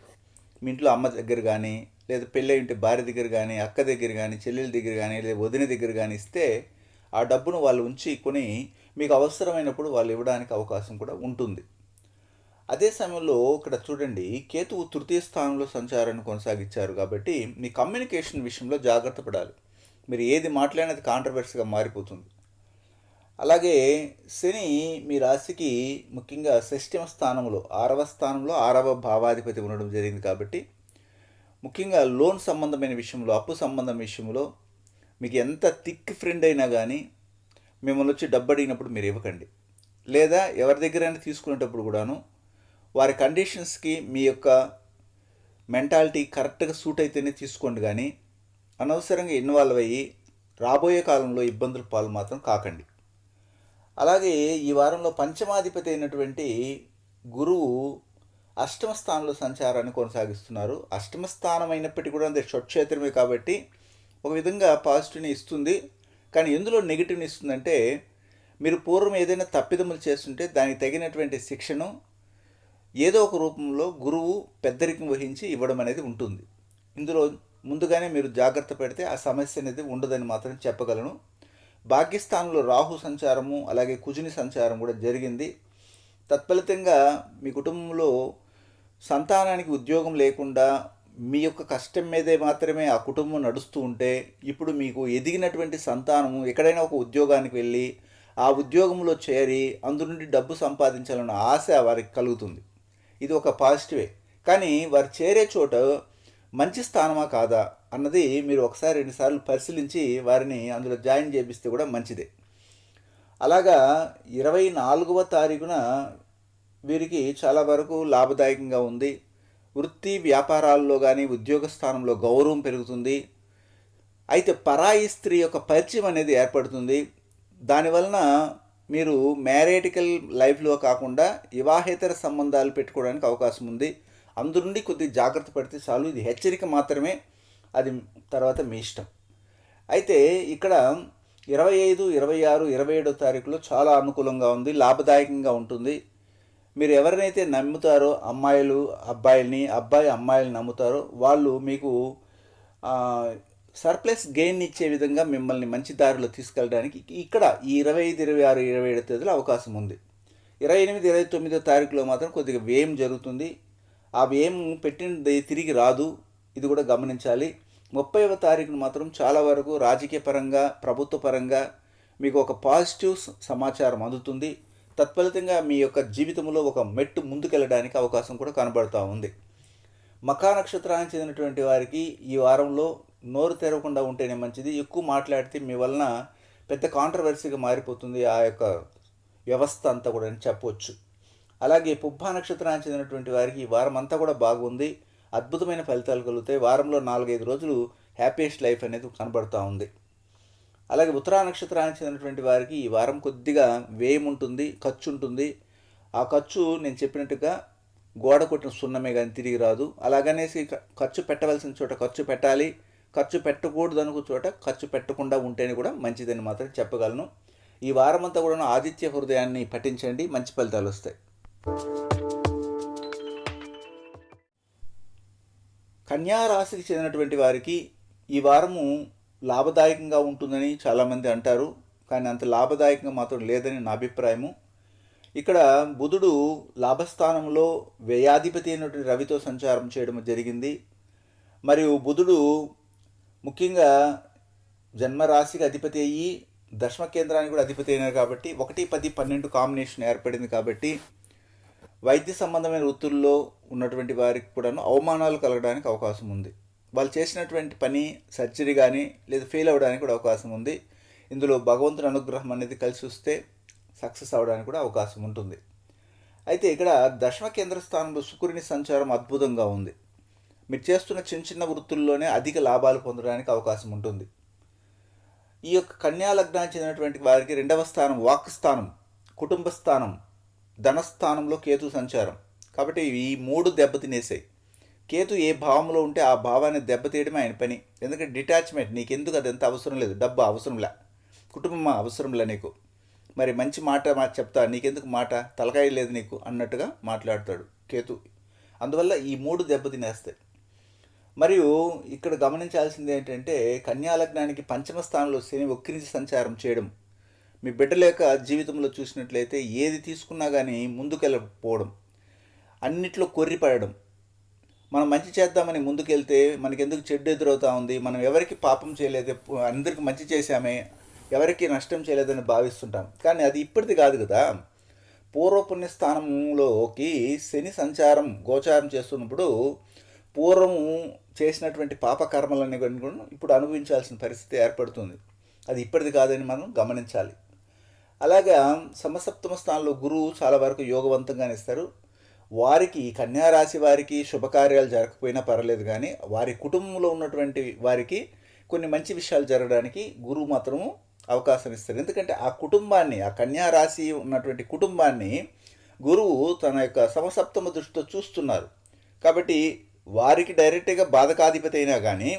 మీ ఇంట్లో అమ్మ దగ్గర కానీ, లేదా పెళ్ళి ఉంటే భార్య దగ్గర కానీ, అక్క దగ్గర కానీ, చెల్లెల దగ్గర కానీ, లేదా వదిన దగ్గర కానీ ఇస్తే ఆ డబ్బును వాళ్ళు ఉంచి కొని మీకు అవసరమైనప్పుడు వాళ్ళు ఇవ్వడానికి అవకాశం కూడా ఉంటుంది. అదే సమయంలో ఇక్కడ చూడండి, కేతువు తృతీయ స్థానంలో సంచారాన్ని కొనసాగించారు. కాబట్టి మీ కమ్యూనికేషన్ విషయంలో జాగ్రత్త పడాలి. మీరు ఏది మాట్లాడినది కాంట్రవర్సీగా మారిపోతుంది. అలాగే శని మీ రాశికి ముఖ్యంగా షష్ఠమ స్థానంలో 6వ స్థానంలో 6వ భావాధిపతి ఉండడం జరిగింది. కాబట్టి ముఖ్యంగా లోన్ సంబంధమైన విషయంలో, అప్పు సంబంధం విషయంలో మీకు ఎంత థిక్ ఫ్రెండ్ అయినా కానీ మిమ్మల్ని వచ్చి డబ్బు అడిగినప్పుడు మీరు ఇవ్వకండి. లేదా ఎవరి దగ్గరైనా తీసుకునేటప్పుడు కూడాను వారి కండిషన్స్కి మీ యొక్క మెంటాలిటీ కరెక్ట్గా సూట్ అయితేనే తీసుకోండి, కానీ అనవసరంగా ఇన్వాల్వ్ అయ్యి రాబోయే కాలంలో ఇబ్బందుల పాలు మాత్రం కాకండి. అలాగే ఈ వారంలో పంచమాధిపతి అయినటువంటి గురువు అష్టమ స్థానంలో సంచారాన్ని కొనసాగిస్తున్నారు. అష్టమ స్థానం అయినప్పటికీ కూడా అది షట్క్షేత్రమే కాబట్టి ఒక విధంగా పాజిటివ్ని ఇస్తుంది. కానీ ఎందులో నెగిటివ్ని ఇస్తుందంటే, మీరు పూర్వం ఏదైనా తప్పిదములు చేస్తుంటే దానికి తగినటువంటి శిక్షను ఏదో ఒక రూపంలో గురువు పెద్దరికం వహించి ఇవ్వడం అనేది ఉంటుంది. ఇందులో ముందుగానే మీరు జాగ్రత్త పెడితే ఆ సమస్య అనేది ఉండదని మాత్రం చెప్పగలను. భాగ్యస్థానంలో రాహు సంచారము, అలాగే కుజుని సంచారం కూడా జరిగింది. తత్ఫలితంగా మీ కుటుంబంలో సంతానానికి ఉద్యోగం లేకుండా మీ యొక్క కష్టం మీదే మాత్రమే ఆ కుటుంబం నడుస్తూ ఉంటే, ఇప్పుడు మీకు ఎదిగినటువంటి సంతానము ఎక్కడైనా ఒక ఉద్యోగానికి వెళ్ళి ఆ ఉద్యోగంలో చేరి అందు నుండి డబ్బు సంపాదించాలన్న ఆశ వారికి కలుగుతుంది. ఇది ఒక పాజిటివే. కానీ వారు చేరే చోట మంచి స్థానమా కాదా అన్నది మీరు ఒకసారి 2 సార్లు పరిశీలించి వారిని అందులో జాయిన్ చేపిస్తే కూడా మంచిదే. అలాగా 24వ తారీఖున వీరికి చాలా వరకు లాభదాయకంగా ఉంది. వృత్తి వ్యాపారాల్లో కానీ ఉద్యోగ స్థానంలో గౌరవం పెరుగుతుంది. అయితే పరాయి స్త్రీ యొక్క పరిచయం అనేది ఏర్పడుతుంది. దానివలన మీరు మ్యారేటికల్ లైఫ్లో కాకుండా వివాహేతర సంబంధాలు పెట్టుకోవడానికి అవకాశం ఉంది. అందు నుండి కొద్దిగా జాగ్రత్త పడితే చాలు. ఇది హెచ్చరిక మాత్రమే, అది తర్వాత మీ ఇష్టం. అయితే ఇక్కడ 25, 26, 27వ తారీఖులో చాలా అనుకూలంగా ఉంది, లాభదాయకంగా ఉంటుంది. మీరు ఎవరినైతే నమ్ముతారో అమ్మాయిలు అబ్బాయిల్ని, అబ్బాయి అమ్మాయిల్ని నమ్ముతారో వాళ్ళు మీకు సర్ప్లస్ గెయిన్ ఇచ్చే విధంగా మిమ్మల్ని మంచి దారిలో తీసుకెళ్ళడానికి ఇక్కడ ఈ 25, 26, 27 తేదీలో అవకాశం ఉంది. 28, 29వ తారీఖులో మాత్రం కొద్దిగా వ్యయం జరుగుతుంది. ఆ వ్యయం పెట్టినది తిరిగి రాదు, ఇది కూడా గమనించాలి. 30వ తారీఖున మాత్రం చాలా వరకు రాజకీయ పరంగా, ప్రభుత్వ పరంగా మీకు ఒక పాజిటివ్ సమాచారం అందుతుంది. తత్ఫలితంగా మీ యొక్క జీవితంలో ఒక మెట్టు ముందుకెళ్ళడానికి అవకాశం కూడా కనబడుతూ ఉంది. మఖా నక్షత్రానికి చెందినటువంటి వారికి ఈ వారంలో నోరు తెరవకుండా ఉంటేనే మంచిది. ఎక్కువ మాట్లాడితే మీ వలన పెద్ద కాంట్రవర్సీగా మారిపోతుంది ఆ యొక్క వ్యవస్థ అంతా కూడా అని చెప్పవచ్చు. అలాగే పుబ్బా నక్షత్రానికి చెందినటువంటి వారికి ఈ వారం అంతా కూడా బాగుంది. అద్భుతమైన ఫలితాలు కలుగుతాయి. వారంలో 4-5 రోజులు హ్యాపీయెస్ట్ లైఫ్ అనేది కనబడుతూ ఉంది. అలాగే ఉత్తరా నక్షత్రానికి చెందినటువంటి వారికి ఈ వారం కొద్దిగా వ్యయం ఉంటుంది, ఖర్చు ఉంటుంది. ఆ ఖర్చు నేను చెప్పినట్టుగా గోడ కొట్టిన సున్నమే కానీ తిరిగి రాదు. అలాగనేసి ఖర్చు పెట్టవలసిన చోట ఖర్చు పెట్టాలి, ఖర్చు పెట్టకూడదు అనుకున్న చోట ఖర్చు పెట్టకుండా ఉంటేనే కూడా మంచిదని మాత్రం చెప్పగలను. ఈ వారం అంతా కూడా ఆదిత్య హృదయాన్ని పఠించండి, మంచి ఫలితాలు వస్తాయి. కన్యా రాశికి చెందినటువంటి వారికి ఈ వారము లాభదాయకంగా ఉంటుందని చాలామంది అంటారు. కానీ అంత లాభదాయకంగా మాత్రం లేదని నా అభిప్రాయము. ఇక్కడ బుధుడు లాభస్థానంలో వ్యయాధిపతి అయినటువంటి రవితో సంచారం చేయడం జరిగింది. మరియు బుధుడు ముఖ్యంగా జన్మరాశికి అధిపతి అయ్యి దశమ కేంద్రానికి కూడా అధిపతి అయినారు కాబట్టి 1, 10, 12 కాంబినేషన్ ఏర్పడింది. కాబట్టి వైద్య సంబంధమైన వృత్తుల్లో ఉన్నటువంటి వారికి కూడాను అవమానాలు కలగడానికి అవకాశం ఉంది. వాళ్ళు చేసినటువంటి పని సర్జరీ కానీ లేదా ఫెయిల్ అవ్వడానికి కూడా అవకాశం ఉంది. ఇందులో భగవంతుని అనుగ్రహం అనేది కలిసి వస్తే సక్సెస్ అవ్వడానికి కూడా అవకాశం ఉంటుంది. అయితే ఇక్కడ దశమ కేంద్ర స్థానంలో శుక్రుని సంచారం అద్భుతంగా ఉంది. మీరు చేస్తున్న చిన్న చిన్న వృత్తుల్లోనే అధిక లాభాలు పొందడానికి అవకాశం ఉంటుంది. ఈ యొక్క కన్యా లగ్నానికి చెందినటువంటి వారికి 2వ స్థానం వాక్ స్థానం, కుటుంబ స్థానం, ధనస్థానంలో కేతు సంచారం. కాబట్టి ఈ 3 దెబ్బతినేసాయి. కేతు ఏ భావంలో ఉంటే ఆ భావాన్ని దెబ్బతీయడమే ఆయన పని. ఎందుకంటే డిటాచ్మెంట్, నీకెందుకు అది ఎంత అవసరం లేదు, డబ్బు అవసరంలే, కుటుంబం అవసరంలే నీకు, మరి మంచి మాట చెప్తా, నీకెందుకు మాట, తలకాయ లేదు నీకు అన్నట్టుగా మాట్లాడతాడు కేతు. అందువల్ల ఈ 3 దెబ్బతినేస్తాయి. మరియు ఇక్కడ గమనించాల్సింది ఏంటంటే కన్యా లగ్నానికి 5వ స్థానంలో శని వక్రించి సంచారం చేయడం. మీ బిడ్డల యొక్క జీవితంలో చూసినట్లయితే ఏది తీసుకున్నా కానీ ముందుకెళ్ళకపోవడం, అన్నిట్లో కొర్రిపడడం. మనం మంచి చేద్దామని ముందుకెళ్తే మనకెందుకు చెడ్డు ఎదురవుతూ ఉంది, మనం ఎవరికి పాపం చేయలేదు, అందరికి మంచి చేశామే, ఎవరికి నష్టం చేయలేదని భావిస్తుంటాం. కానీ అది ఇప్పటిది కాదు కదా. పూర్వపుణ్య స్థానంలోకి శని సంచారం గోచారం చేస్తున్నప్పుడు పూర్వము చేసినటువంటి పాపకర్మలన్నీ కూడా ఇప్పుడు అనుభవించాల్సిన పరిస్థితి ఏర్పడుతుంది. అది ఇప్పటిది కాదని మనం గమనించాలి. అలాగా సమసప్తమ స్థానంలో గురువు చాలా వరకు యోగవంతంగానే ఇస్తారు. వారికి కన్యారాశి వారికి శుభకార్యాలు జరగకపోయినా పర్వాలేదు, కానీ వారి కుటుంబంలో ఉన్నటువంటి వారికి కొన్ని మంచి విషయాలు జరగడానికి గురువు మాత్రము అవకాశం ఇస్తారు. ఎందుకంటే ఆ కుటుంబాన్ని, ఆ కన్యారాశి ఉన్నటువంటి కుటుంబాన్ని గురువు తన యొక్క సమసప్తమ దృష్టితో చూస్తున్నారు. కాబట్టి వారికి డైరెక్ట్గా బాధకాధిపతి అయినా కానీ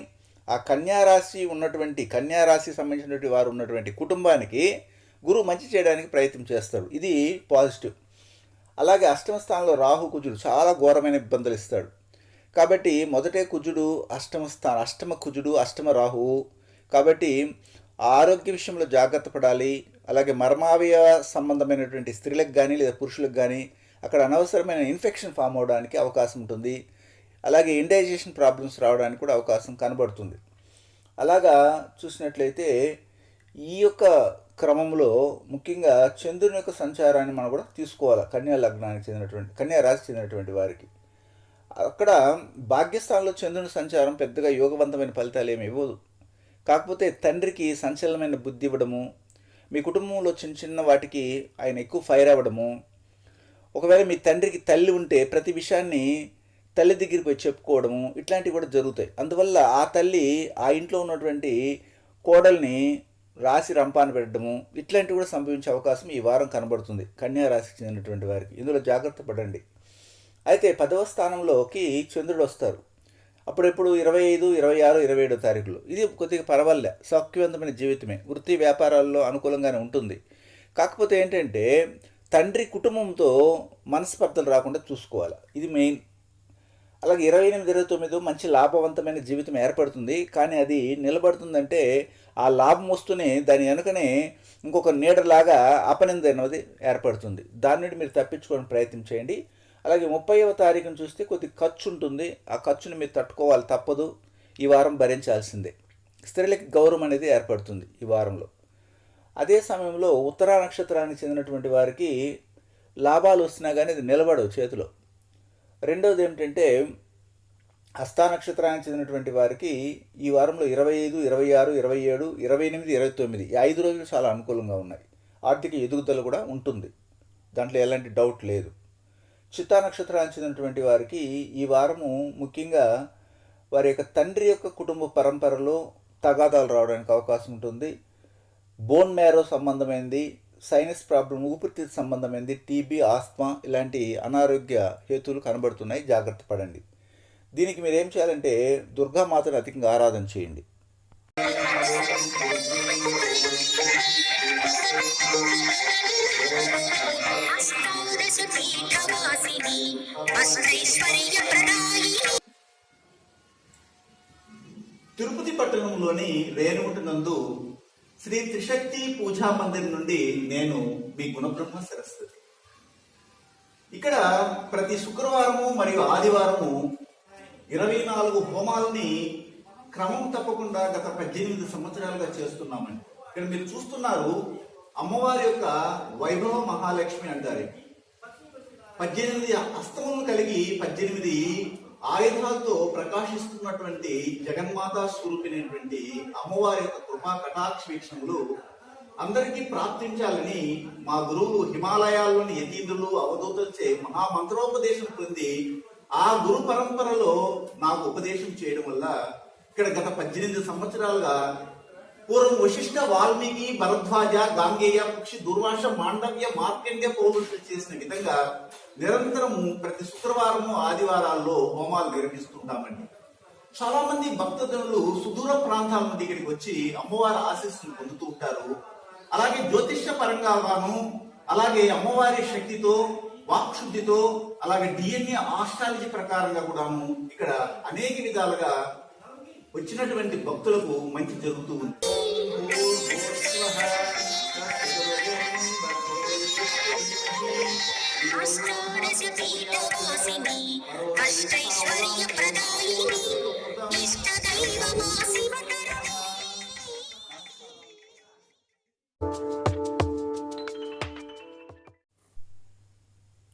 ఆ కన్యారాశి ఉన్నటువంటి కన్యారాశి సంబంధించినటువంటి వారు ఉన్నటువంటి కుటుంబానికి గురువు మంచి చేయడానికి ప్రయత్నం చేస్తాడు. ఇది పాజిటివ్. అలాగే అష్టమ స్థానంలో రాహు కుజుడు చాలా ఘోరమైన ఇబ్బందులు ఇస్తాడు. కాబట్టి మొదటే కుజుడు అష్టమ కుజుడు అష్టమ రాహువు. కాబట్టి ఆరోగ్య విషయంలో జాగ్రత్త పడాలి. అలాగే మర్మావయ సంబంధమైనటువంటి స్త్రీలకు కానీ లేదా పురుషులకు కానీ అక్కడ అనవసరమైన ఇన్ఫెక్షన్ ఫామ్ అవడానికి అవకాశం ఉంటుంది. అలాగే ఇండైజెషన్ ప్రాబ్లమ్స్ రావడానికి కూడా అవకాశం కనబడుతుంది. అలాగా చూసినట్లయితే ఈ యొక్క క్రమంలో ముఖ్యంగా చంద్రుని యొక్క సంచారాన్ని మనం కూడా తీసుకోవాలి. కన్యా లగ్నానికి చెందినటువంటి కన్యా రాశికి చెందినటువంటి వారికి అక్కడ భాగ్యస్థానంలో చంద్రుని సంచారం పెద్దగా యోగవంతమైన ఫలితాలు ఏమి ఇవ్వదు. కాకపోతే తండ్రికి సంచలనమైన బుద్ధి ఇవ్వడము, మీ కుటుంబంలో చిన్న చిన్న వాటికి ఆయన ఎక్కువ ఫైర్ అవ్వడము. ఒకవేళ మీ తండ్రికి తల్లి ఉంటే ప్రతి విషయాన్ని తల్లి దగ్గరికి పోయి చెప్పుకోవడము, ఇట్లాంటివి కూడా జరుగుతాయి. అందువల్ల ఆ తల్లి ఆ ఇంట్లో ఉన్నటువంటి కోడల్ని రాశి రంపాన పెట్టడము, ఇట్లాంటివి కూడా సంభవించే అవకాశం ఈ వారం కనబడుతుంది కన్యా రాశికి చెందినటువంటి వారికి. ఇందులో జాగ్రత్త పడండి. అయితే 10వ స్థానంలోకి చంద్రుడు వస్తారు. అప్పుడెప్పుడు 25, 26, 27 తారీఖులు. ఇది కొద్దిగా పర్వాలే, సౌఖ్యవంతమైన జీవితమే, వృత్తి వ్యాపారాల్లో అనుకూలంగానే ఉంటుంది. కాకపోతే ఏంటంటే తండ్రి కుటుంబంతో మనస్పర్ధలు రాకుండా చూసుకోవాలి, ఇది మెయిన్. అలాగే 28, 29 మంచి లాభవంతమైన జీవితం ఏర్పడుతుంది. కానీ అది నిలబడుతుందంటే ఆ లాభం వస్తూనే దాని వెనుకనే ఇంకొక నీడలాగా అపనింద అనేది ఏర్పడుతుంది. దాని నుండి మీరు తప్పించుకోవడానికి ప్రయత్నం చేయండి. అలాగే 30వ తారీఖును చూస్తే కొద్ది ఖర్చు ఉంటుంది. ఆ ఖర్చుని మీరు తట్టుకోవాలి, తప్పదు, ఈ వారం భరించాల్సిందే. స్త్రీలకి గౌరవం అనేది ఏర్పడుతుంది ఈ వారంలో. అదే సమయంలో ఉత్తరా నక్షత్రానికి చెందినటువంటి వారికి లాభాలు వస్తున్నా కానీ అది నిలబడవు చేతిలో. రెండవది ఏమిటంటే హస్తా నక్షత్రానికి చెందినటువంటి వారికి ఈ వారంలో 25, 26, 27, 28, 29 ఈ 5 రోజులు చాలా అనుకూలంగా ఉన్నాయి. ఆర్థిక ఎదుగుదల కూడా ఉంటుంది, దాంట్లో ఎలాంటి డౌట్ లేదు. చిత్తా నక్షత్రానికి చెందినటువంటి వారికి ఈ వారము ముఖ్యంగా వారి యొక్క తండ్రి యొక్క కుటుంబ పరంపరలో తగాదాలు రావడానికి అవకాశం ఉంటుంది. బోన్ మ్యారో సంబంధమైంది, సైనస్ ప్రాబ్లం, ఊపిరితిత్తు సంబంధమైంది, టీబీ, ఆస్మా ఇలాంటి అనారోగ్య హేతువులు కనబడుతున్నాయి. జాగ్రత్త పడండి. దీనికి మీరు ఏం చేయాలంటే దుర్గామాతను అధికంగా ఆరాధన చేయండి. తిరుపతి పట్టణంలోని రేణుగుంట నందు శ్రీ త్రిశక్తి పూజా మందిర్ నుండి నేను మీ గుణబ్రహ్మ సరస్వతి. ఇక్కడ ప్రతి శుక్రవారము మరియు ఆదివారము 24 హోమాలని క్రమం తప్పకుండా గత 18 సంవత్సరాలుగా చేస్తున్నామండి. ఇక్కడ మీరు చూస్తున్నారు, అమ్మవారి యొక్క వైభవ మహాలక్ష్మి అంటారు. 18 హస్తములను కలిగి 18 ఆయుధాలతో ప్రకాశిస్తున్నటువంటి జగన్మాతా స్వరూపినటువంటి అమ్మవారి యొక్క కృపా కటాక్ష వీక్షణములు అందరికీ ప్రాప్తించాలని మా గురువులు హిమాలయాల్లోని యతీంద్రులు అవధూతలచే మహామంత్రోపదేశం పొంది ఆ గురు పరంపరలో నాకు ఉపదేశం చేయడం వల్ల ఇక్కడ గత 18 సంవత్సరాలుగా పూర్వం వశిష్ఠ, వాల్మీకి, భరద్వాజ, గాంగేయ, పక్షి, దుర్వాస, మాండవ్య, మార్కండ్య పౌరుషులు చేసిన విధంగా నిరంతరము ప్రతి శుక్రవారము ఆదివారాల్లో హోమాలు నిర్వహిస్తుంటామండి. చాలా మంది భక్తజనులు సుదూర ప్రాంతాల నుండి ఇక్కడికి వచ్చి అమ్మవారి ఆశీస్సులు పొందుతూ ఉంటారు. అలాగే జ్యోతిష్య పరంగాను, అలాగే అమ్మవారి శక్తితో, వాక్శుద్ధితో, అలాగే డిఎన్ఏ ఆస్ట్రాలజీ ప్రకారంగా కూడాను ఇక్కడ అనేక విధాలుగా వచ్చినటువంటి భక్తులకు మంచి జరుగుతూ ఉంది.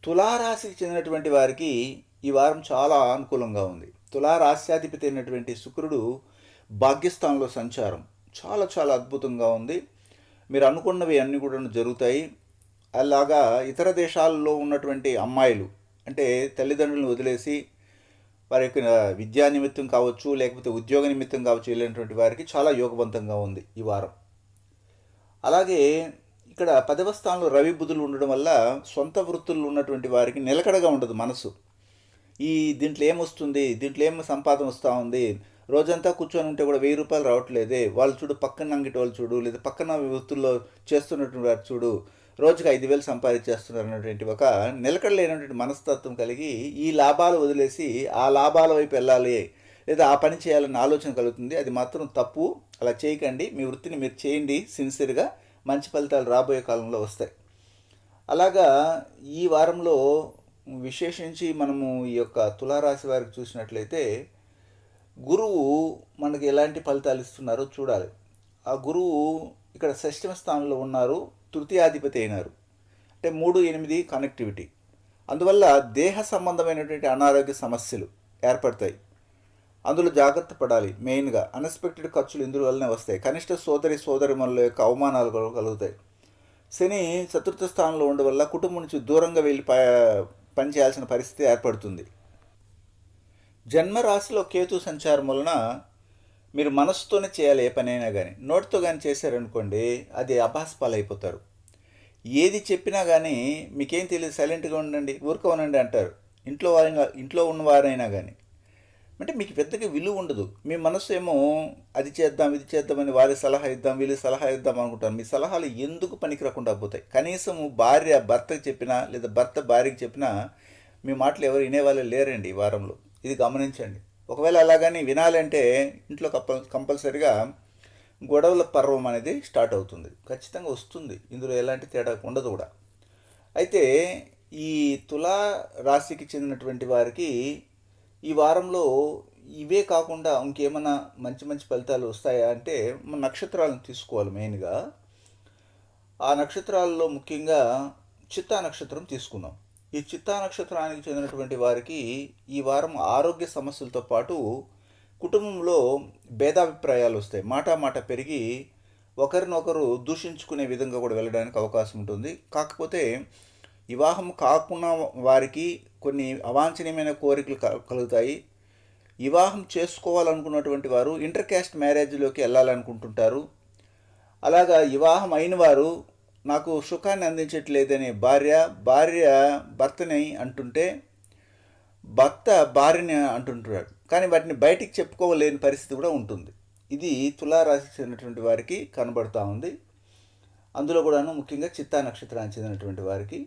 తులారాశికి చెందినటువంటి వారికి ఈ వారం చాలా అనుకూలంగా ఉంది. తులారాశ్యాధిపతి అయినటువంటి శుక్రుడు భాగ్యస్థానంలో సంచారం చాలా చాలా అద్భుతంగా ఉంది. మీరు అనుకున్నవి అన్నీ కూడా జరుగుతాయి. అలాగా ఇతర దేశాల్లో ఉన్నటువంటి అమ్మాయిలు, అంటే తల్లిదండ్రులను వదిలేసి వారి యొక్క విద్యా నిమిత్తం కావచ్చు, లేకపోతే ఉద్యోగ నిమిత్తం కావచ్చు వెళ్ళినటువంటి వారికి చాలా యోగవంతంగా ఉంది ఈ వారం. అలాగే ఇక్కడ 10వ స్థానంలో రవి బుధులు ఉండడం వల్ల సొంత వృత్తుల్లో ఉన్నటువంటి వారికి నిలకడగా ఉండదు మనసు. దీంట్లో ఏమొస్తుంది, దీంట్లో ఏం సంపాదన వస్తూ ఉంది, రోజంతా కూర్చొని ఉంటే కూడా 1000 రూపాయలు రావట్లేదే, వాళ్ళు చూడు పక్కన అంగిటి వాళ్ళు చూడు, లేదా పక్కన వృత్తుల్లో చేస్తున్నటువంటి వారు చూడు రోజుకి 5000 సంపాదించేస్తున్నారు అన్నటువంటి ఒక నిలకడ లేనటువంటి మనస్తత్వం కలిగి ఈ లాభాలు వదిలేసి ఆ లాభాల వైపు వెళ్ళాలి లేదా ఆ పని చేయాలన్న ఆలోచన కలుగుతుంది. అది మాత్రం తప్పు. అలా చేయకండి. మీ వృత్తిని మీరు చేయండి సిన్సియర్గా, మంచి ఫలితాలు రాబోయే కాలంలో వస్తాయి. అలాగా ఈ వారంలో విశేషించి మనము ఈ యొక్క తులారాశి వారికి చూసినట్లయితే గురువు మనకి ఎలాంటి ఫలితాలు ఇస్తున్నారో చూడాలి. ఆ గురువు ఇక్కడ 6వ స్థానంలో ఉన్నారు, తృతీయాధిపతి అయినారు, అంటే 3, 8 కనెక్టివిటీ. అందువల్ల దేహ సంబంధమైనటువంటి అనారోగ్య సమస్యలు ఏర్పడతాయి. అందులో జాగ్రత్త పడాలి. మెయిన్గా అన్ఎక్స్పెక్టెడ్ ఖర్చులు ఇందువల్లనే వస్తాయి. కనిష్ట సోదరిమణుల యొక్క అవమానాలు కలుగుతాయి. శని 4వ స్థానంలో ఉండడం వల్ల కుటుంబం నుంచి దూరంగా వెళ్ళి పనిచేయాల్సిన పరిస్థితి ఏర్పడుతుంది. జన్మరాశిలో కేతు సంచారం వలన మీరు మనసుతోనే చేయాలి ఏ పనైనా కానీ. నోటితో కానీ చేశారనుకోండి అది అభాస్పాలైపోతారు. ఏది చెప్పినా కానీ మీకేం తెలియదు, సైలెంట్గా ఉండండి, ఊరుక ఉండండి అంటారు. ఇంట్లో ఉన్నవారైనా కానీ. అంటే మీకు పెద్దగా విలువ ఉండదు. మీ మనసు ఏమో అది చేద్దాం ఇది చేద్దామని వారి సలహా ఇద్దాం వీళ్ళు సలహా ఇద్దాం అనుకుంటారు. మీ సలహాలు ఎందుకు పనికి రాకుండా పోతాయి. కనీసం భార్య భర్తకు చెప్పినా లేదా భర్త భార్యకి చెప్పినా మీ మాటలు ఎవరు వినేవాళ్ళు లేరండి ఈ వారంలో. ఇది గమనించండి. ఒకవేళ అలాగని వినాలంటే ఇంట్లో కంపల్సరిగా గొడవల పర్వం అనేది స్టార్ట్ అవుతుంది. ఖచ్చితంగా వస్తుంది, ఇందులో ఎలాంటి తేడా ఉండదు కూడా. అయితే ఈ తులా రాశికి చెందినటువంటి వారికి ఈ వారంలో ఇవే కాకుండా ఇంకేమైనా మంచి మంచి ఫలితాలు వస్తాయా అంటే మన నక్షత్రాలను తీసుకోవాలి. మెయిన్గా ఆ నక్షత్రాల్లో ముఖ్యంగా చిత్తా నక్షత్రం తీసుకుందాం. ఈ చిత్తా నక్షత్రానికి చెందినటువంటి వారికి ఈ వారం ఆరోగ్య సమస్యలతో పాటు కుటుంబంలో భేదాభిప్రాయాలు వస్తాయి. మాట పెరిగి ఒకరినొకరు దూషించుకునే విధంగా కూడా వెళ్ళడానికి అవకాశం ఉంటుంది. కాకపోతే వివాహం కాకుండా వారికి కొన్ని అవాంఛనీయమైన కోరికలు కలుగుతాయి. వివాహం చేసుకోవాలనుకున్నటువంటి వారు ఇంటర్ క్యాస్ట్ మ్యారేజ్లోకి వెళ్ళాలనుకుంటుంటారు. అలాగా వివాహం అయిన వారు నాకు సుఖాన్ని అందించట్లేదని భార్య భర్తని అంటుంటే భర్త భార్యని అంటుంటాడు. కానీ వాటిని బయటికి చెప్పుకోలేని పరిస్థితి కూడా ఉంటుంది. ఇది తులారాశికి చెందినటువంటి వారికి కనబడుతూ ఉంది. అందులో కూడాను ముఖ్యంగా చిత్తా నక్షత్రానికి చెందినటువంటి వారికి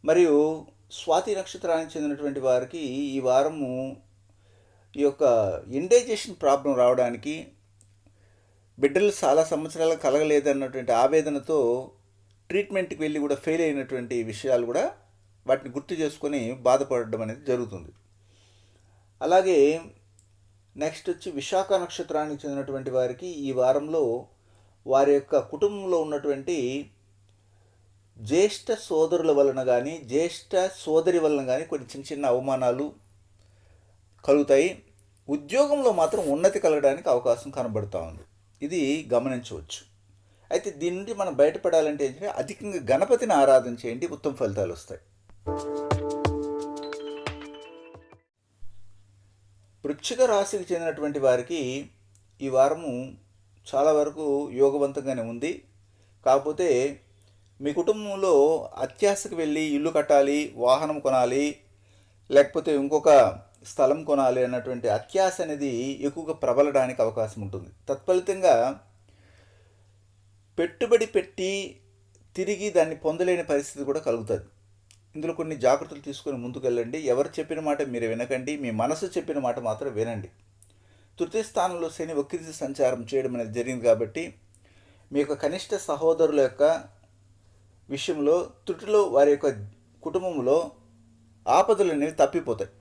మరియు స్వాతి నక్షత్రానికి చెందినటువంటి వారికి ఈ వారము ఈ యొక్క ఇండైజెషన్ ప్రాబ్లం రావడానికి, బిడ్డలు చాలా సంవత్సరాలు కలగలేదన్నటువంటి ఆవేదనతో ట్రీట్మెంట్కి వెళ్ళి కూడా ఫెయిల్ అయినటువంటి విషయాలు కూడా వాటిని గుర్తు చేసుకొని బాధపడడం అనేది జరుగుతుంది. అలాగే నెక్స్ట్ వచ్చి విశాఖ నక్షత్రానికి చెందినటువంటి వారికి ఈ వారంలో వారి యొక్క కుటుంబంలో ఉన్నటువంటి జ్యేష్ఠ సోదరుల వలన కానీ జ్యేష్ఠ సోదరి వలన కానీ కొన్ని చిన్న అవమానాలు కలుగుతాయి. ఉద్యోగంలో మాత్రం ఉన్నతి కలగడానికి అవకాశం కనబడుతూ ఉంది. ఇది గమనించవచ్చు. అయితే దీని నుండి మనం బయటపడాలంటే ఏంటంటే అధికంగా గణపతిని ఆరాధన చేయండి, ఉత్తమ ఫలితాలు వస్తాయి. వృశ్చిక రాశికి చెందినటువంటి వారికి ఈ వారము చాలా వరకు యోగవంతంగానే ఉంది. కాకపోతే మీ కుటుంబంలో అత్యాశకు వెళ్ళి ఇల్లు కట్టాలి, వాహనం కొనాలి, లేకపోతే ఇంకొక స్థలం కొనాలి అన్నటువంటి అత్యాశ అనేది ఎక్కువగా ప్రబలడానికి అవకాశం ఉంటుంది. తత్ఫలితంగా పెట్టుబడి పెట్టి తిరిగి దాన్ని పొందలేని పరిస్థితి కూడా కలుగుతుంది. ఇందులో కొన్ని జాగ్రత్తలు తీసుకొని ముందుకు వెళ్ళండి. ఎవరు చెప్పిన మాట మీరు వినకండి, మీ మనసు చెప్పిన మాట మాత్రం వినండి. తృతీయ స్థానంలో శని వక్రీయ సంచారం చేయడం అనేది జరిగింది కాబట్టి మీ యొక్క కనిష్ట సహోదరుల యొక్క విషయంలో త్రుటిలో వారి యొక్క కుటుంబంలో ఆపదలు అనేవి తప్పిపోతాయి.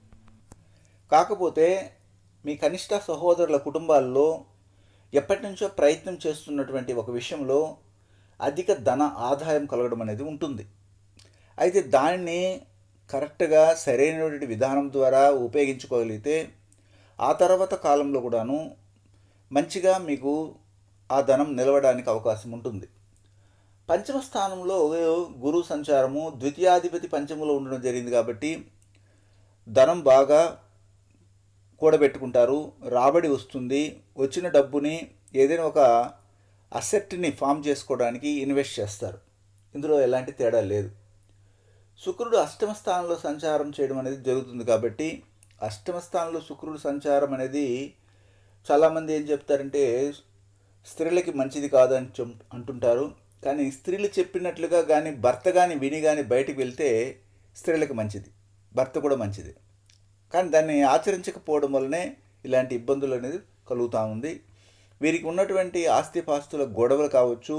కాకపోతే మీ కనిష్ట సహోదరుల కుటుంబాల్లో ఎప్పటి నుంచో ప్రయత్నం చేస్తున్నటువంటి ఒక విషయంలో అధిక ధన ఆదాయం కలగడం అనేది ఉంటుంది. అయితే దాన్ని కరెక్ట్గా సరైనటువంటి విధానం ద్వారా ఉపయోగించుకోగలిగితే ఆ తర్వాత కాలంలో కూడాను మంచిగా మీకు ఆ ధనం నిలవడానికి అవకాశం ఉంటుంది. పంచమ స్థానంలో గురు సంచారము, ద్వితీయాధిపతి పంచమంలో ఉండడం జరిగింది కాబట్టి ధనం బాగా కూడబెట్టుకుంటారు, రాబడి వస్తుంది. వచ్చిన డబ్బుని ఏదైనా ఒక అసెట్ని ఫామ్ చేసుకోవడానికి ఇన్వెస్ట్ చేస్తారు. ఇందులో ఎలాంటి తేడా లేదు. శుక్రుడు అష్టమ స్థానంలో సంచారం చేయడం అనేది జరుగుతుంది కాబట్టి అష్టమ స్థానంలో శుక్రుడు సంచారం అనేది చాలామంది ఏం చెప్తారంటే స్త్రీలకి మంచిది కాదని అంటుంటారు. కానీ స్త్రీలు చెప్పినట్లుగా కానీ భర్త కానీ విని కానీ బయటికి వెళ్తే స్త్రీలకు మంచిది, భర్త కూడా మంచిది. కానీ దాన్ని ఆచరించకపోవడం వల్లనే ఇలాంటి ఇబ్బందులు అనేది కలుగుతూ ఉంది. వీరికి ఉన్నటువంటి ఆస్తిపాస్తుల గొడవలు కావచ్చు,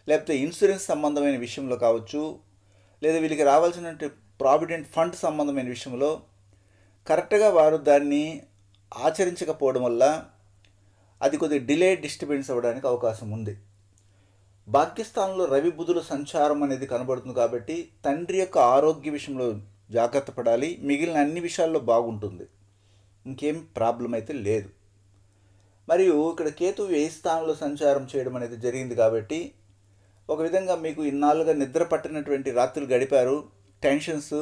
లేకపోతే ఇన్సూరెన్స్ సంబంధమైన విషయంలో కావచ్చు, లేదా వీళ్ళకి రావాల్సిన ప్రావిడెంట్ ఫండ్ సంబంధమైన విషయంలో కరెక్ట్గా వారు దాన్ని ఆచరించకపోవడం వల్ల అది కొద్దిగా డిలే డిస్టర్బెన్స్ అవ్వడానికి అవకాశం ఉంది. భాగ్యస్థానంలో రవి బుధుల సంచారం అనేది కనబడుతుంది కాబట్టి తండ్రి యొక్క ఆరోగ్య విషయంలో జాగ్రత్త పడాలి. మిగిలిన అన్ని విషయాల్లో బాగుంటుంది, ఇంకేం ప్రాబ్లం అయితే లేదు. మరియు ఇక్కడ కేతు వ్యయ స్థానంలో సంచారం చేయడం అనేది జరిగింది కాబట్టి ఒక విధంగా మీకు ఇన్నాళ్ళుగా నిద్ర పట్టినటువంటి రాత్రులు గడిపారు, టెన్షన్స్,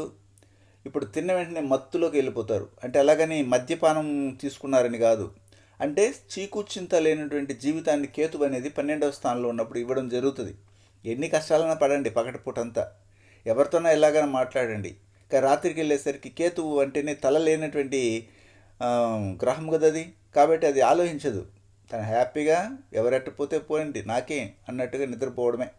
ఇప్పుడు తిన్న వెంటనే మత్తులోకి వెళ్ళిపోతారు. అంటే అలాగని మద్యపానం తీసుకున్నారని కాదు, అంటే చీకుచింత లేనటువంటి జీవితాన్ని కేతు అనేది 12వ స్థానంలో ఉన్నప్పుడు ఇవ్వడం జరుగుతుంది. ఎన్ని కష్టాలన్నా పడండి, పగటిపూటంతా ఎవరితోనో ఎలాగైనా మాట్లాడండి. కానీ రాత్రికి వెళ్ళేసరికి కేతువు అంటేనే తల లేనటువంటి గ్రహం కదా అది, కాబట్టి అది ఆలోచించదు. తను హ్యాపీగా ఎవరెట్టపోతే పోయింది నాకే అన్నట్టుగా నిద్రపోవడమే.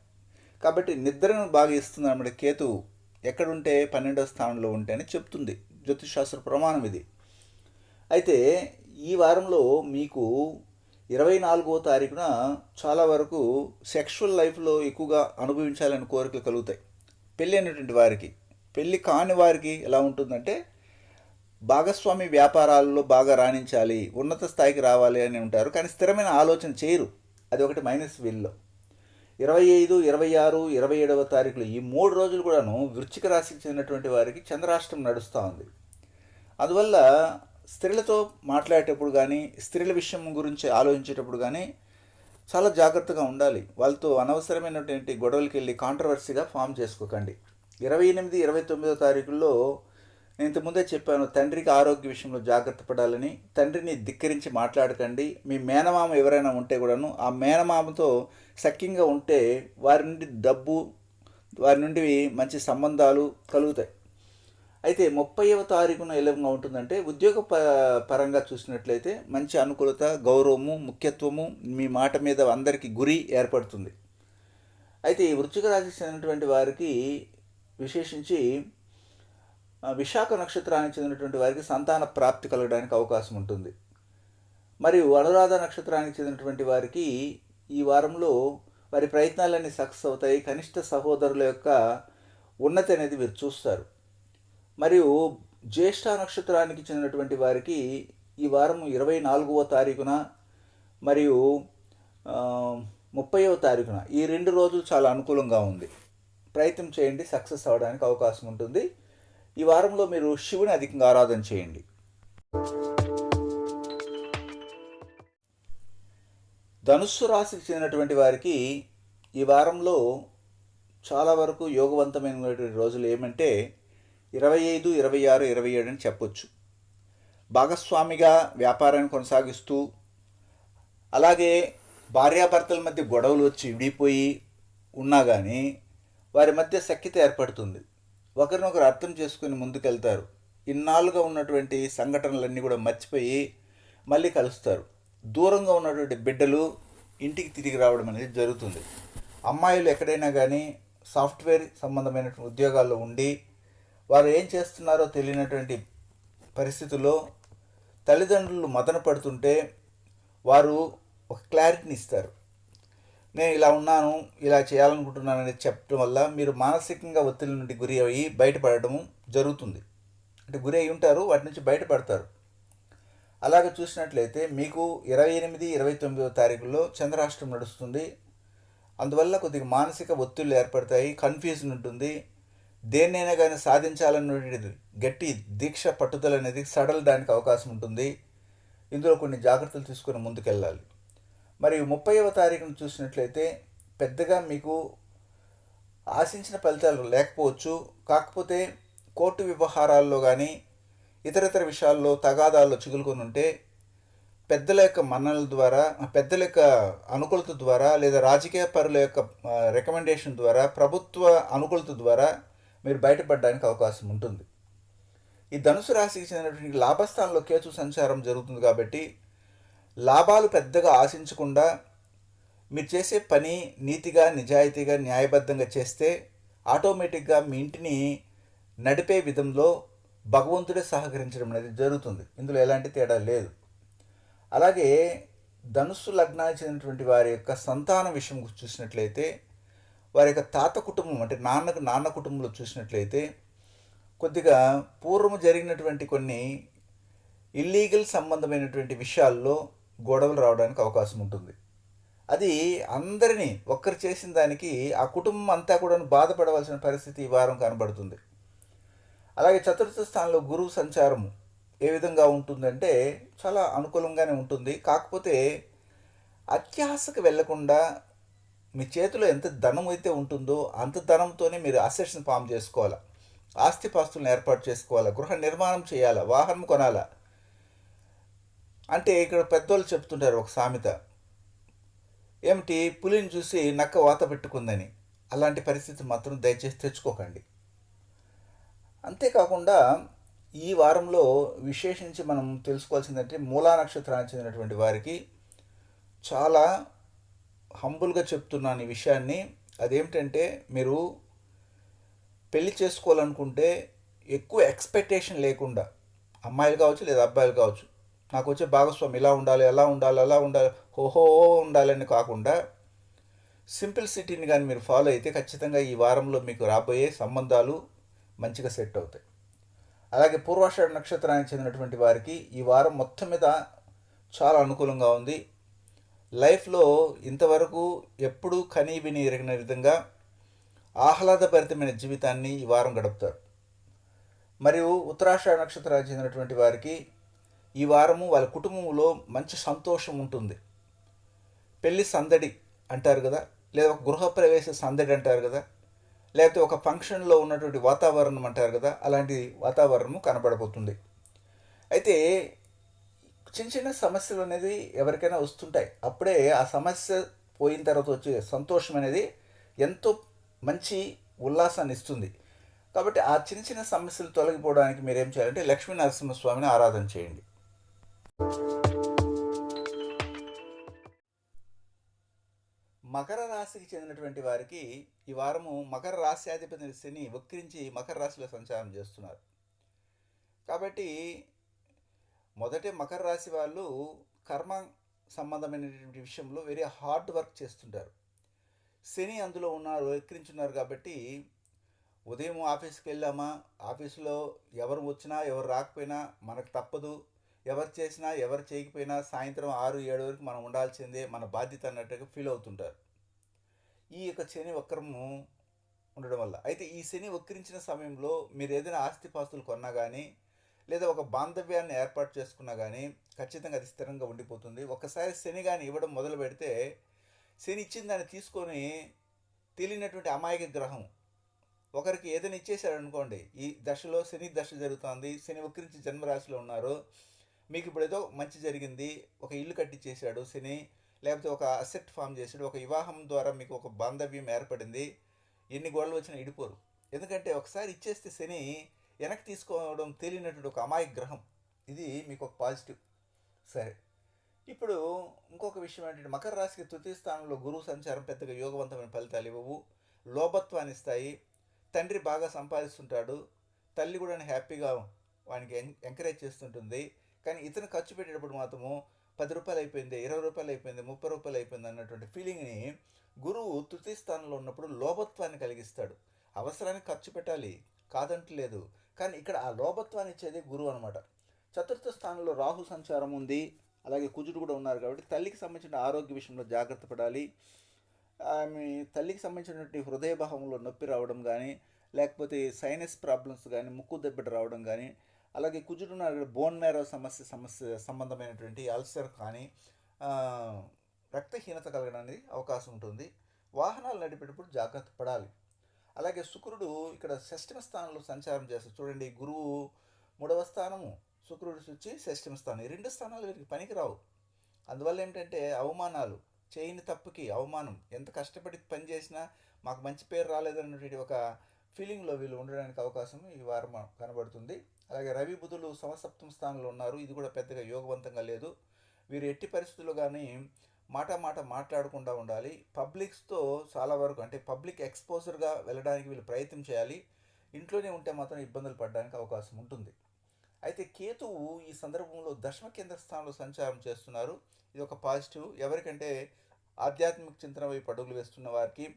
కాబట్టి నిద్రను బాగా ఇస్తుంది అన్నమాట కేతువు. ఎక్కడుంటే 12వ స్థానంలో ఉంటే అని చెప్తుంది జ్యోతిషశాస్త్ర ప్రమాణం ఇది. అయితే ఈ వారంలో మీకు 24వ తారీఖున చాలా వరకు సెక్షువల్ లైఫ్లో ఎక్కువగా అనుభవించాలని కోరికలు కలుగుతాయి. పెళ్ళి అయినటువంటి వారికి. పెళ్ళి కాని వారికి ఎలా ఉంటుందంటే భాగస్వామి వ్యాపారాల్లో బాగా రాణించాలి, ఉన్నత స్థాయికి రావాలి అని ఉంటారు. కానీ స్థిరమైన ఆలోచన చేయరు, అది ఒకటి మైనస్ వీల్లో. 25, 26, 27వ తారీఖులు ఈ 3 రోజులు కూడాను వృశ్చిక రాశికి చెందినటువంటి వారికి చంద్రాష్టమం నడుస్తూ ఉంది. అందువల్ల స్త్రీలతో మాట్లాడేటప్పుడు కానీ, స్త్రీల విషయం గురించి ఆలోచించేటప్పుడు కానీ చాలా జాగ్రత్తగా ఉండాలి. వాళ్ళతో అనవసరమైనటువంటి గొడవలకి వెళ్ళి కాంట్రవర్సీగా ఫామ్ చేసుకోకండి. 28, 29వ తారీఖుల్లో నేను ఇంతకుముందే చెప్పాను, తండ్రికి ఆరోగ్య విషయంలో జాగ్రత్త పడాలని. తండ్రిని ధిక్కరించి మాట్లాడకండి. మీ మేనమామ ఎవరైనా ఉంటే కూడాను ఆ మేనమామతో సఖ్యంగా ఉంటే వారి నుండి డబ్బు, వారి నుండి మంచి సంబంధాలు కలుగుతాయి. అయితే 30వ తారీఖున ఎలా ఉంటుందంటే ఉద్యోగ పరంగా చూసినట్లయితే మంచి అనుకూలత, గౌరవము, ముఖ్యత్వము, మీ మాట మీద అందరికీ గురి ఏర్పడుతుంది. అయితే ఈ వృశ్చిక రాశికి చెందినటువంటి వారికి విశేషించి విశాఖ నక్షత్రానికి చెందినటువంటి వారికి సంతాన ప్రాప్తి కలగడానికి అవకాశం ఉంటుంది. మరియు అనురాధ నక్షత్రానికి చెందినటువంటి వారికి ఈ వారంలో వారి ప్రయత్నాలన్నీ సక్సెస్ అవుతాయి. కనిష్ట సహోదరుల యొక్క ఉన్నతి అనేది వీరు చూస్తారు. మరియు జ్యేష్ఠ నక్షత్రానికి చెందినటువంటి వారికి ఈ వారం 24వ తారీఖున మరియు 30వ తారీఖున ఈ 2 రోజులు చాలా అనుకూలంగా ఉంది. ప్రయత్నం చేయండి, సక్సెస్ అవ్వడానికి అవకాశం ఉంటుంది. ఈ వారంలో మీరు శివుని అధికంగా ఆరాధన చేయండి. ధనుస్సు రాశికి చెందినటువంటి వారికి ఈ వారంలో చాలా వరకు యోగవంతమైనటువంటి రోజులు ఏమంటే 25, 26, 27 అని చెప్పొచ్చు. భాగస్వామిగా వ్యాపారాన్ని కొనసాగిస్తూ, అలాగే భార్యాభర్తల మధ్య గొడవలు వచ్చి విడిపోయి ఉన్నా కానీ వారి మధ్య సఖ్యత ఏర్పడుతుంది. ఒకరినొకరు అర్థం చేసుకుని ముందుకెళ్తారు. ఇన్నాళ్ళుగా ఉన్నటువంటి సంఘటనలన్నీ కూడా మర్చిపోయి మళ్ళీ కలుస్తారు. దూరంగా ఉన్నటువంటి బిడ్డలు ఇంటికి తిరిగి రావడం అనేది జరుగుతుంది. అమ్మాయిలు ఎక్కడైనా కానీ సాఫ్ట్వేర్ సంబంధమైనటువంటి ఉద్యోగాల్లో ఉండి వారు ఏం చేస్తున్నారో తెలియనటువంటి పరిస్థితుల్లో తల్లిదండ్రులు మదన పడుతుంటే వారు ఒక క్లారిటీని ఇస్తారు. నేను ఇలా ఉన్నాను, ఇలా చేయాలనుకుంటున్నాను అనేది చెప్పడం వల్ల మీరు మానసికంగా ఒత్తిడి నుండి గురి అయ్యి బయటపడడం జరుగుతుంది. అంటే గురి అయి ఉంటారు, వాటి నుంచి బయటపడతారు. అలాగే చూసినట్లయితే మీకు 28, 29వ తారీఖుల్లో చంద్రాష్టమం నడుస్తుంది. అందువల్ల కొద్దిగా మానసిక ఒత్తిళ్ళు ఏర్పడతాయి, కన్ఫ్యూజన్ ఉంటుంది. దేన్నైనా కానీ సాధించాలనేది గట్టి దీక్ష, పట్టుదల అనేది సడలడానికి అవకాశం ఉంటుంది. ఇందులో కొన్ని జాగ్రత్తలు తీసుకుని ముందుకెళ్ళాలి. మరియు 30వ తారీఖును చూసినట్లయితే పెద్దగా మీకు ఆశించిన ఫలితాలు లేకపోవచ్చు. కాకపోతే కోర్టు వ్యవహారాల్లో కానీ ఇతర విషయాల్లో తగాదాల్లో చిగులుకొని ఉంటే పెద్దల యొక్క మన్ననల ద్వారా, పెద్దల యొక్క అనుకూలత ద్వారా, లేదా రాజకీయ పరుల యొక్క రికమెండేషన్ ద్వారా, ప్రభుత్వ అనుకూలత ద్వారా మీరు బయటపడడానికి అవకాశం ఉంటుంది. ఈ ధనుసు రాశికి చెందినటువంటి లాభస్థానంలో కేతు సంచారం జరుగుతుంది కాబట్టి లాభాలు పెద్దగా ఆశించకుండా మీరు చేసే పని నీతిగా, నిజాయితీగా, న్యాయబద్ధంగా చేస్తే ఆటోమేటిక్గా మీ ఇంటిని నడిపే విధంలో భగవంతుడే సహకరించడం అనేది జరుగుతుంది. ఇందులో ఎలాంటి తేడా లేదు. అలాగే ధనుస్సు లగ్నానికి చెందినటువంటి వారి యొక్క సంతాన విషయం చూసినట్లయితే వారి యొక్క తాత కుటుంబం అంటే నాన్న కుటుంబంలో చూసినట్లయితే కొద్దిగా పూర్వము జరిగినటువంటి కొన్ని ఇల్లీగల్ సంబంధమైనటువంటి విషయాల్లో గొడవలు రావడానికి అవకాశం ఉంటుంది. అది అందరినీ ఒక్కరు చేసిన దానికి ఆ కుటుంబం అంతా కూడా బాధపడవలసిన పరిస్థితి ఈ వారం కనబడుతుంది. అలాగే చతుర్థ స్థానంలో గురువు సంచారం ఏ విధంగా ఉంటుందంటే చాలా అనుకూలంగానే ఉంటుంది. కాకపోతే అత్యాశకు వెళ్లకుండా మీ చేతిలో ఎంత ధనం అయితే ఉంటుందో అంత ధనంతోనే మీరు అసెట్స్ని ఫామ్ చేసుకోవాలా, ఆస్తిపాస్తులను ఏర్పాటు చేసుకోవాలా, గృహ నిర్మాణం చేయాలా, వాహనం కొనాలా. అంటే ఇక్కడ పెద్దోళ్ళు చెప్తుంటారు ఒక సామెత, ఏమిటి, పులిని చూసి నక్క వాత పెట్టుకుందని. అలాంటి పరిస్థితి మాత్రం దయచేసి తెచ్చుకోకండి. అంతేకాకుండా ఈ వారంలో విశేషించి మనం తెలుసుకోవాల్సిందంటే మూలా నక్షత్రానికి చెందినటువంటి వారికి చాలా హంబుల్గా చెప్తున్నాను ఈ విషయాన్ని. అదేమిటంటే మీరు పెళ్లి చేసుకోవాలనుకుంటే ఎక్కువ ఎక్స్పెక్టేషన్ లేకుండా, అమ్మాయిలు కావచ్చు లేదా అబ్బాయిలు కావచ్చు, నాకు వచ్చే భాగస్వామి ఇలా ఉండాలి, అలా ఉండాలి, అలా ఉండాలి, హోహో ఉండాలని కాకుండా సింప్లిసిటీని కానీ మీరు ఫాలో అయితే ఖచ్చితంగా ఈ వారంలో మీకు రాబోయే సంబంధాలు మంచిగా సెట్ అవుతాయి. అలాగే పూర్వాషాఢ నక్షత్రానికి చెందినటువంటి వారికి ఈ వారం మొత్తం మీద చాలా అనుకూలంగా ఉంది. లైఫ్లో ఇంతవరకు ఎప్పుడూ కనీ విని ఎరిగిన విధంగా ఆహ్లాదభరితమైన జీవితాన్ని ఈ వారం గడుపుతారు. మరియు ఉత్తరాషాఢ నక్షత్రానికి చెందినటువంటి వారికి ఈ వారము వాళ్ళ కుటుంబంలో మంచి సంతోషం ఉంటుంది. పెళ్లి సందడి అంటారు కదా, లేదా ఒక గృహప్రవేశ సందడి అంటారు కదా, లేకపోతే ఒక ఫంక్షన్లో ఉన్నటువంటి వాతావరణం అంటారు కదా, అలాంటి వాతావరణము కనబడబోతుంది. అయితే చిన్న చిన్న సమస్యలు అనేది ఎవరికైనా వస్తుంటాయి. అప్పుడే ఆ సమస్య పోయిన తర్వాత వచ్చే సంతోషం అనేది ఎంతో మంచి ఉల్లాసాన్ని ఇస్తుంది. కాబట్టి ఆ చిన్న చిన్న సమస్యలు తొలగిపోవడానికి మీరు ఏం చేయాలంటే లక్ష్మీ నరసింహస్వామిని ఆరాధన చేయండి. మకర రాశికి చెందినటువంటి వారికి ఈ వారము మకర రాశ్యాధిపతి శని వక్రించి మకర రాశిలో సంచారం చేస్తున్నారు. కాబట్టి మొదటి మకర రాశి వాళ్ళు కర్మ సంబంధమైనటువంటి విషయంలో వెరీ హార్డ్ వర్క్ చేస్తుంటారు. శని అందులో ఉన్నారు, వక్రించున్నారు. కాబట్టి ఉదయం ఆఫీస్కి వెళ్ళామా, ఆఫీసులో ఎవరు వచ్చినా ఎవరు రాకపోయినా మనకు తప్పదు, ఎవరు చేసినా ఎవరు చేయకపోయినా సాయంత్రం 6-7 వరకు మనం ఉండాల్సిందే, మన బాధ్యత అన్నట్టుగా ఫీల్ అవుతుంటారు ఈ యొక్క శని వక్రము ఉండడం వల్ల. అయితే ఈ శని వక్రించిన సమయంలో మీరు ఏదైనా ఆస్తిపాస్తులు కొన్నా కానీ, లేదా ఒక బాంధవ్యాన్ని ఏర్పాటు చేసుకున్నా కానీ ఖచ్చితంగా అది స్థిరంగా ఉండిపోతుంది. ఒకసారి శని కానీ ఇవ్వడం మొదలు పెడితే శని ఇచ్చిన దాన్ని తీసుకొని తెలియనటువంటి అమాయక గ్రహం ఒకరికి ఏదైనా ఇచ్చేసాడు అనుకోండి, ఈ దశలో శని దశ జరుగుతుంది, శని వక్రించి జన్మరాశిలో ఉన్నారు, మీకు ఇప్పుడు ఏదో మంచి జరిగింది, ఒక ఇల్లు కట్టించేశాడు శని, లేకపోతే ఒక అసెట్ ఫామ్ చేశాడు, ఒక వివాహం ద్వారా మీకు ఒక బాంధవ్యం ఏర్పడింది, ఎన్ని గోడలు వచ్చినా ఇడిపోరు. ఎందుకంటే ఒకసారి ఇచ్చేస్తే శని వెనక్కి తీసుకోవడం తెలియనటువంటి ఒక అమాయక గ్రహం. ఇది మీకు ఒక పాజిటివ్. సరే, ఇప్పుడు ఇంకొక విషయం ఏంటంటే మకర రాశికి తృతీయ స్థానంలో గురువు సంచారం పెద్దగా యోగవంతమైన ఫలితాలు ఇవ్వవు, లోభత్వాన్ని ఇస్తాయి. తండ్రి బాగా సంపాదిస్తుంటాడు, తల్లి కూడా హ్యాపీగా వానికి ఎంకరేజ్ చేస్తుంటుంది. కానీ ఇతను ఖర్చు పెట్టేటప్పుడు మాత్రము 10 రూపాయలు అయిపోయింది, 20 రూపాయలు అయిపోయింది, 30 రూపాయలు అయిపోయింది అన్నటువంటి ఫీలింగ్ని గురువు తృతీయ స్థానంలో ఉన్నప్పుడు లోభత్వాన్ని కలిగిస్తాడు. అవసరానికి ఖర్చు పెట్టాలి, కాదంటలేదు, కానీ ఇక్కడ ఆ లోభత్వాన్ని ఇచ్చేది గురువు అనమాట. చతుర్థ స్థానంలో రాహు సంచారం ఉంది, అలాగే కుజుడు కూడా ఉన్నారు. కాబట్టి తల్లికి సంబంధించిన ఆరోగ్య విషయంలో జాగ్రత్త పడాలి. ఆమె తల్లికి సంబంధించినటువంటి హృదయ భాగంలో నొప్పి రావడం కానీ, లేకపోతే సైనస్ ప్రాబ్లమ్స్ కానీ, ముక్కు దెబ్బట రావడం కానీ, అలాగే కుజుడు బోన్ మ్యారో సమస్య సంబంధమైనటువంటి అల్సర్ కానీ, రక్తహీనత కలగడానికి అవకాశం ఉంటుంది. వాహనాలు నడిపేటప్పుడు జాగ్రత్త పడాలి. అలాగే శుక్రుడు ఇక్కడ షష్టమ స్థానంలో సంచారం చేస్తారు. చూడండి, గురువు 3వ స్థానము, శుక్రుడు వచ్చి షష్టమ స్థానం. ఈ 2 స్థానాలు వీరికి పనికిరావు. అందువల్ల ఏంటంటే అవమానాలు, చేయని తప్పుకి అవమానం, ఎంత కష్టపడి పని చేసినా మాకు మంచి పేరు రాలేదన్నటువంటి ఒక ఫీలింగ్లో వీళ్ళు ఉండడానికి అవకాశం ఈ వారం కనబడుతుంది. అలాగే రవి బుధులు సమసప్తమ స్థానంలో ఉన్నారు, ఇది కూడా పెద్దగా యోగవంతంగా లేదు. వీరు ఎట్టి పరిస్థితుల్లో కానీ మాట మాట్లాడకుండా ఉండాలి. పబ్లిక్స్తో చాలా వరకు అంటే పబ్లిక్ ఎక్స్పోజర్గా వెళ్ళడానికి వీళ్ళు ప్రయత్నం చేయాలి. ఇంట్లోనే ఉంటే మాత్రం ఇబ్బందులు పడడానికి అవకాశం ఉంటుంది. అయితే కేతువు ఈ సందర్భంలో దశమ కేంద్ర స్థానంలో సంచారం చేస్తున్నారు, ఇది ఒక పాజిటివ్. ఎవరికంటే ఆధ్యాత్మిక చింతన వైపు అడుగులు వేస్తున్న వారికి,